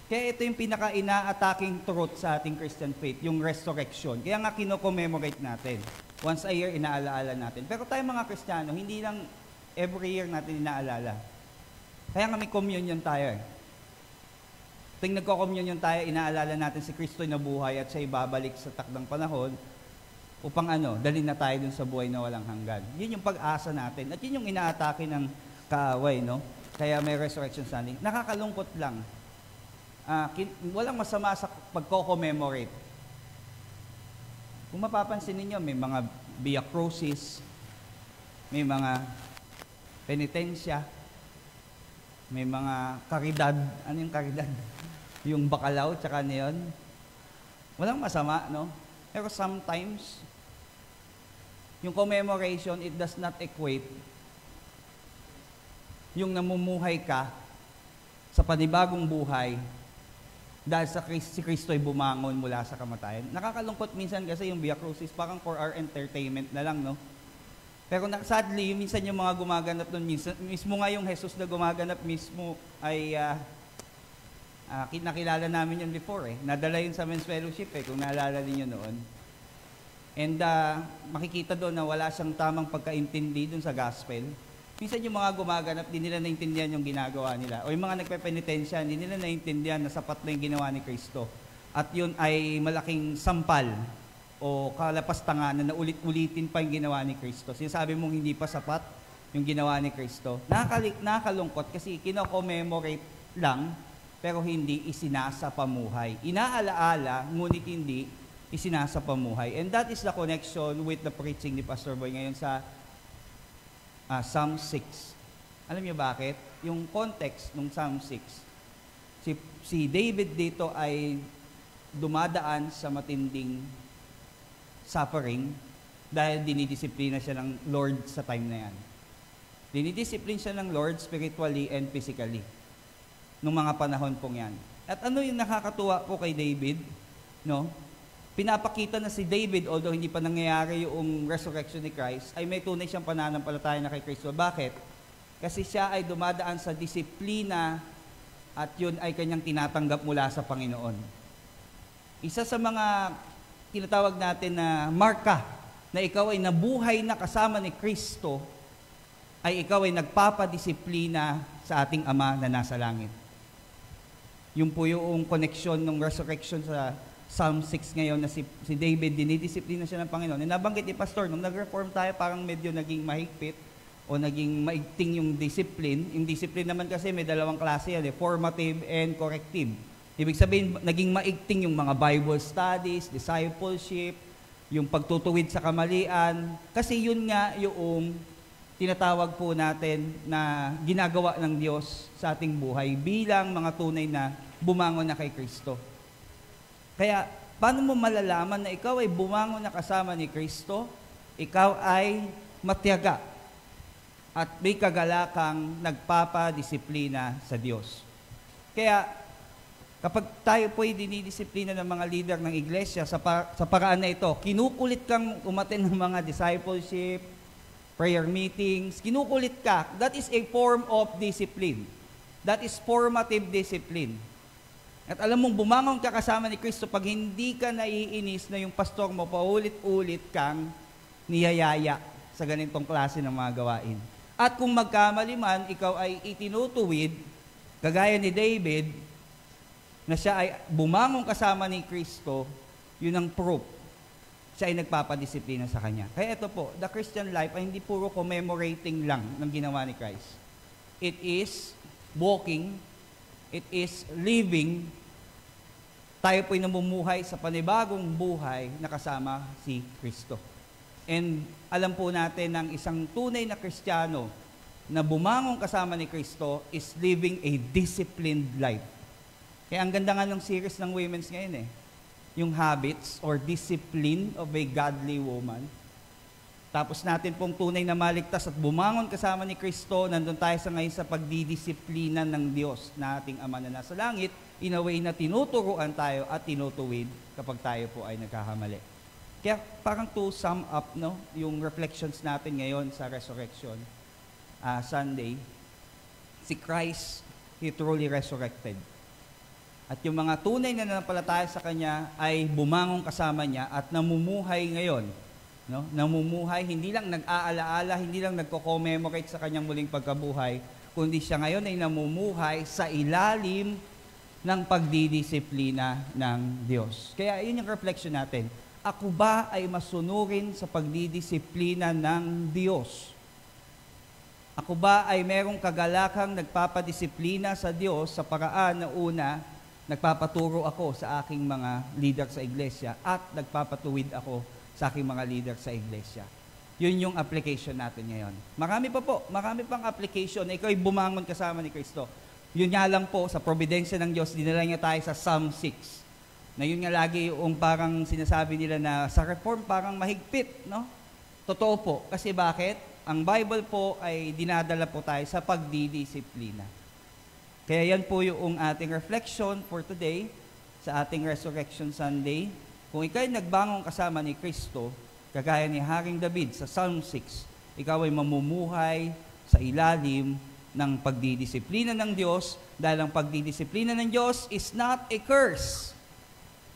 Kaya ito yung pinaka-ina-attacking truth sa ating Christian faith, yung resurrection. Kaya nga kino-commemorate natin. Once a year, inaalaala natin. Pero tayo mga Kristiyano, hindi lang every year natin inaalala. Kaya nga may communion tayo. Ting nagko-communion tayo, inaalala natin si Kristo'y nabuhay at siya ibabalik sa takdang panahon upang dalhin na tayo dun sa buhay na walang hanggan. Yun yung pag-asa natin. At yun yung inaatake ng kaaway, no? Kaya may Resurrection Sunday. Nakakalungkot lang. Walang masama sa pagko-commemorate. Kung mapapansin ninyo, may mga Via Crucis, may mga penitensya, may mga karidad. Ano yung karidad? Yung bakalaw, tsaka niyon. Walang masama, no? Pero sometimes, yung commemoration, it does not equate yung namumuhay ka sa panibagong buhay dahil si Kristo ay bumangon mula sa kamatayan. Nakakalungkot minsan kasi yung Via Crucis, parang for our entertainment na lang, no? Pero sadly, minsan yung mga gumaganap doon, mismo nga yung Jesus na gumaganap mismo ay nakilala namin yun before Nadala yun sa men's fellowship kung naalala niyo noon. And makikita doon na wala siyang tamang pagkaintindi doon sa gospel. Minsan yung mga gumaganap, di nila naintindihan yung ginagawa nila. O yung mga nagpepenitensya, di nila naintindihan na sapat na yung ginawa ni Kristo. At yun ay malaking sampal o kalapastangan na naulit-ulitin pa yung ginawa ni Kristo. Sinasabi mong hindi pa sapat yung ginawa ni Kristo. Nakakalungkot kasi kino-commemorate lang pero hindi isinasa pamuhay. Inaalaala, ngunit hindi isinasapamuhay. And that is the connection with the preaching ni Pastor Boy ngayon sa Psalm 6. Alam niyo bakit? Yung context ng Psalm 6, si David dito ay dumadaan sa matinding suffering dahil dinidisiplina siya ng Lord sa time na yan. Dinidisiplina siya ng Lord spiritually and physically nung mga panahon pong yan. At ano yung nakakatuwa po kay David? No? Pinapakita na si David, although hindi pa nangyayari yung resurrection ni Christ, ay may tunay siyang pananampalataya na kay Kristo. Bakit? Kasi siya ay dumadaan sa disiplina at yun ay kanyang tinatanggap mula sa Panginoon. Isa sa mga tinatawag natin na marka na ikaw ay nabuhay na kasama ni Kristo ay ikaw ay nagpapadisiplina sa ating Ama na nasa langit. Yung po yung connection ng resurrection sa Psalm 6 ngayon na si David, dinidisiplina siya ng Panginoon. E nabanggit ni Pastor, nung nag-reform tayo, parang medyo naging mahigpit o naging maigting yung discipline. Yung discipline naman kasi may dalawang klase yan, formative and corrective. Ibig sabihin, naging maigting yung mga Bible studies, discipleship, yung pagtutuwid sa kamalian. Kasi yun nga yung tinatawag po natin na ginagawa ng Diyos sa ating buhay bilang mga tunay na bumangon na kay Kristo. Kaya, paano mo malalaman na ikaw ay bumangon na kasama ni Kristo? Ikaw ay matiyaga at may kagalakang nagpapadisiplina sa Diyos. Kaya, kapag tayo po ay dinidisiplina ng mga leader ng iglesia sa paraan na ito, kinukulit kang umattend ng mga discipleship, prayer meetings, kinukulit ka, that is a form of discipline. That is formative discipline. At alam mong bumangon ka kasama ni Kristo pag hindi ka naiinis na yung pastor mo paulit-ulit kang niyayaya sa ganitong klase ng mga gawain. At kung magkamali man, ikaw ay itinutuwid, kagaya ni David, na siya ay bumangon kasama ni Kristo, yun ang proof. Siya ay nagpapadisiplina sa kanya. Kaya ito po, the Christian life ay hindi puro commemorating lang ng ginawa ni Christ. It is walking, it is living. Tayo po'y namumuhay sa panibagong buhay na kasama si Kristo. And alam po natin ng isang tunay na Kristiyano na bumangon kasama ni Kristo is living a disciplined life. Kaya ang ganda nga ng series ng women's ngayon yung habits or discipline of a godly woman. Tapos natin pong tunay na maligtas at bumangon kasama ni Kristo, nandun tayo sa ngayon sa pagdidisiplina ng Diyos na ating Ama na nasa langit, in a way na tinuturuan tayo at tinutuwid kapag tayo po ay nagkakamali. Kaya parang to sum up yung reflections natin ngayon sa Resurrection Sunday, si Christ, He truly resurrected. At yung mga tunay na nanampalataya sa Kanya ay bumangon kasama niya at namumuhay ngayon. Namumuhay, hindi lang nag-aalaala, hindi lang nagko-commemorate sa Kanyang muling pagkabuhay, kundi siya ngayon ay namumuhay sa ilalim ng pagdidisiplina ng Diyos. Kaya yun yung reflection natin. Ako ba ay masunurin sa pagdidisiplina ng Diyos? Ako ba ay merong kagalakang nagpapadisiplina sa Diyos sa paraan na una, nagpapaturo ako sa aking mga leader sa iglesia at nagpapatuwid ako sa aking mga leader sa iglesia. Yun yung application natin ngayon. Marami pang application na ikaw ay bumangon kasama ni Kristo. Yun nga lang po, sa providensya ng Diyos, dinala niya tayo sa Psalm 6. Na yun nga lagi yung parang sinasabi nila na sa reform parang mahigpit, no? Totoo po. Kasi bakit? Ang Bible po ay dinadala po tayo sa pagdidisiplina. Kaya yan po yung ating reflection for today sa ating Resurrection Sunday. Kung ikaw ay nagbangon kasama ni Kristo, kagaya ni Haring David sa Psalm 6, ikaw ay mamumuhay sa ilalim ng pagdidisiplina ng Diyos dahil ang pagdidisiplina ng Diyos is not a curse.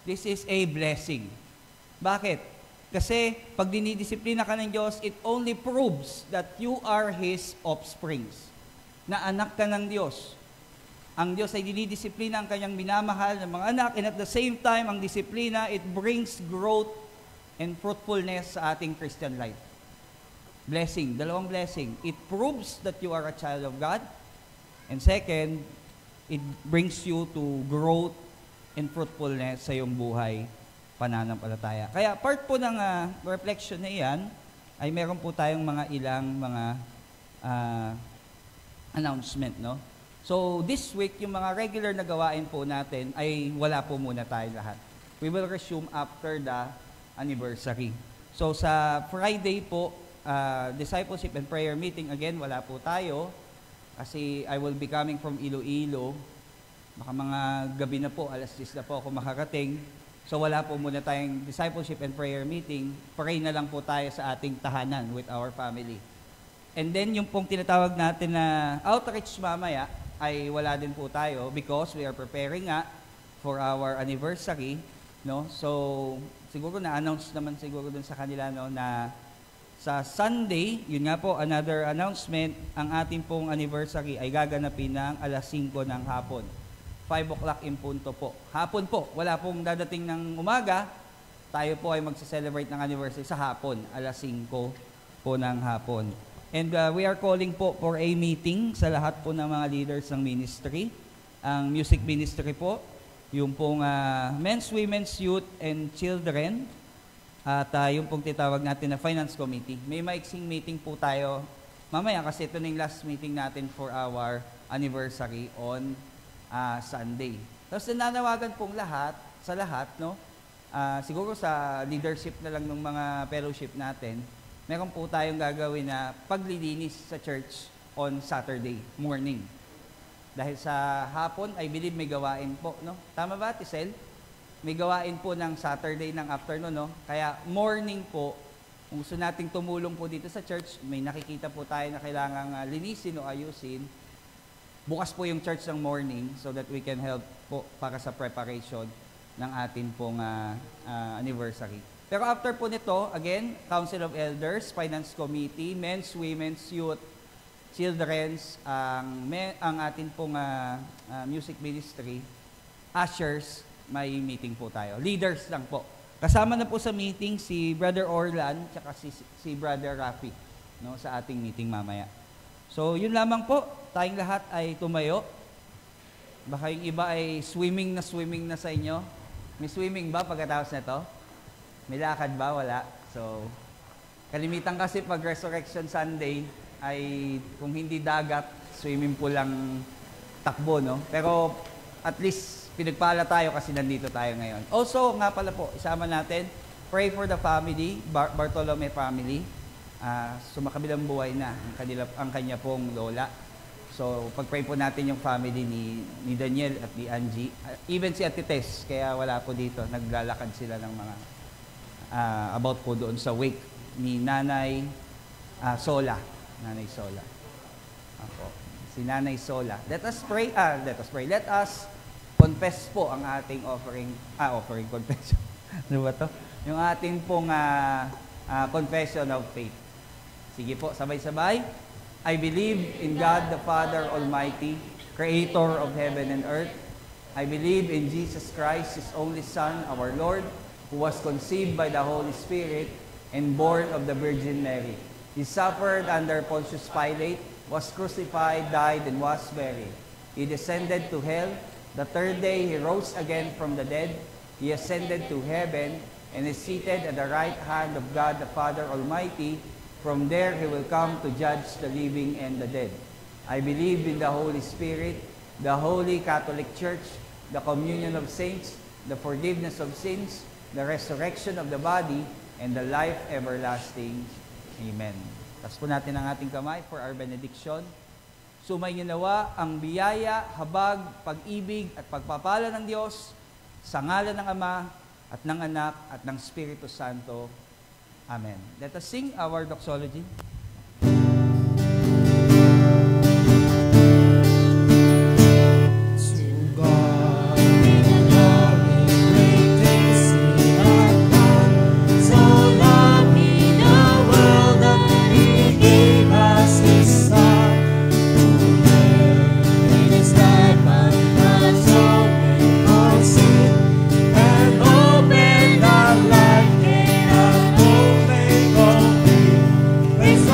This is a blessing. Bakit? Kasi pag dinidisiplina ka ng Diyos, it only proves that you are His offsprings. Na anak ka ng Diyos. Ang Diyos ay dinidisiplina ang kanyang minamahal ng mga anak, and at the same time, ang disiplina, it brings growth and fruitfulness sa ating Christian life. Blessing, dalawang blessing. It proves that you are a child of God, and second, it brings you to growth and fruitfulness sa iyong buhay pananampalataya. Kaya part po ng reflection na iyan ay meron po tayong ilang announcement, no? So this week, yung mga regular na gawain po natin ay wala po muna tayo lahat. We will resume after the anniversary. So sa Friday po, discipleship and prayer meeting, again, wala po tayo kasi I will be coming from Iloilo. Baka mga gabi na po, alas 10 na po ako makarating. So wala po muna tayong discipleship and prayer meeting. Pray na lang po tayo sa ating tahanan with our family. And then yung pong tinatawag natin na outreach mamaya ay wala din po tayo because we are preparing nga for our anniversary, no? So siguro na-announce naman siguro dun sa kanila, no, na sa Sunday, yun nga po, another announcement, ang ating pong anniversary ay gaganapin ng alas 5 ng hapon. 5 o'clock in punto po. Hapon po, wala pong dadating ng umaga, tayo po ay magsa-celebrate ng anniversary sa hapon, alas 5 po ng hapon. And we are calling po for a meeting sa lahat po ng mga leaders ng ministry. Ang music ministry po, yung pong men's, women's, youth, and children. At yung pong titawag natin na finance committee. May maiksing meeting po tayo mamaya kasi ito na yung last meeting natin for our anniversary on Sunday. Tapos nananawagan pong sa lahat, no? Siguro sa leadership na lang ng mga fellowship natin, meron po tayong gagawin na paglilinis sa church on Saturday morning. Dahil sa hapon, I believe may gawain po, no? Tama ba, Tisel? May gawain po ng Saturday ng afternoon, no? Kaya morning po, kung gusto nating tumulong po dito sa church, may nakikita po tayo na kailangang linisin o ayusin. Bukas po yung church ng morning so that we can help po para sa preparation ng atin pong anniversary. Pero after po nito, again, Council of Elders, Finance Committee, Men's, Women's, Youth, Children's, ang atin pong music ministry, ushers, may meeting po tayo. Leaders lang po. Kasama na po sa meeting si Brother Orlan at si Brother Rafi, no, sa ating meeting mamaya. So, yun lamang po. Tayong lahat ay tumayo. Baka yung iba ay swimming na sa inyo. May swimming ba pagkatapos na to? May lakad ba? Wala. So, kalimitan kasi pag Resurrection Sunday ay kung hindi dagat, swimming pool lang takbo, no? Pero at least pinagpala tayo kasi nandito tayo ngayon. Also, nga pala po, isama natin, pray for the family, Bartolome family. Sumakabilang buhay na ang kanya pong lola. So, pag-pray po natin yung family ni Daniel at ni Angie. Even si Ate Tess, kaya wala po dito. Naglalakad sila ng mga about po doon sa wake ni Nanay Sola. Nanay Sola. Ako. Si Nanay Sola. Let us pray. Let us confess po ang ating offering confession. Ano ba to? Yung ating pong confession of faith. Sige po, sabay-sabay. I believe in God the Father Almighty, Creator of heaven and earth. I believe in Jesus Christ, His only Son, our Lord, who was conceived by the Holy Spirit and born of the Virgin Mary. He suffered under Pontius Pilate, was crucified, died, and was buried. He descended to hell. The third day, He rose again from the dead. He ascended to heaven and is seated at the right hand of God the Father Almighty. From there, He will come to judge the living and the dead. I believe in the Holy Spirit, the Holy Catholic Church, the communion of saints, the forgiveness of sins, the resurrection of the body, and the life everlasting. Amen. Taas po natin ang ating kamay for our benediction. Sumayin nawa ang biyaya, habag, pag-ibig at pagpapala ng Diyos sa ngalan ng Ama at ng Anak at ng Espiritu Santo. Amen. Let us sing our doxology. Praise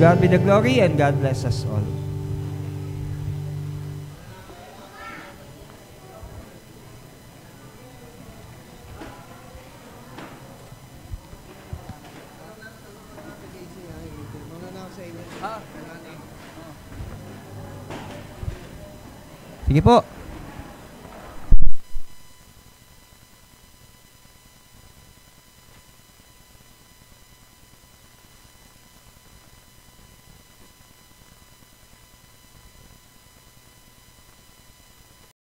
God be the glory and God bless us all. Sige po.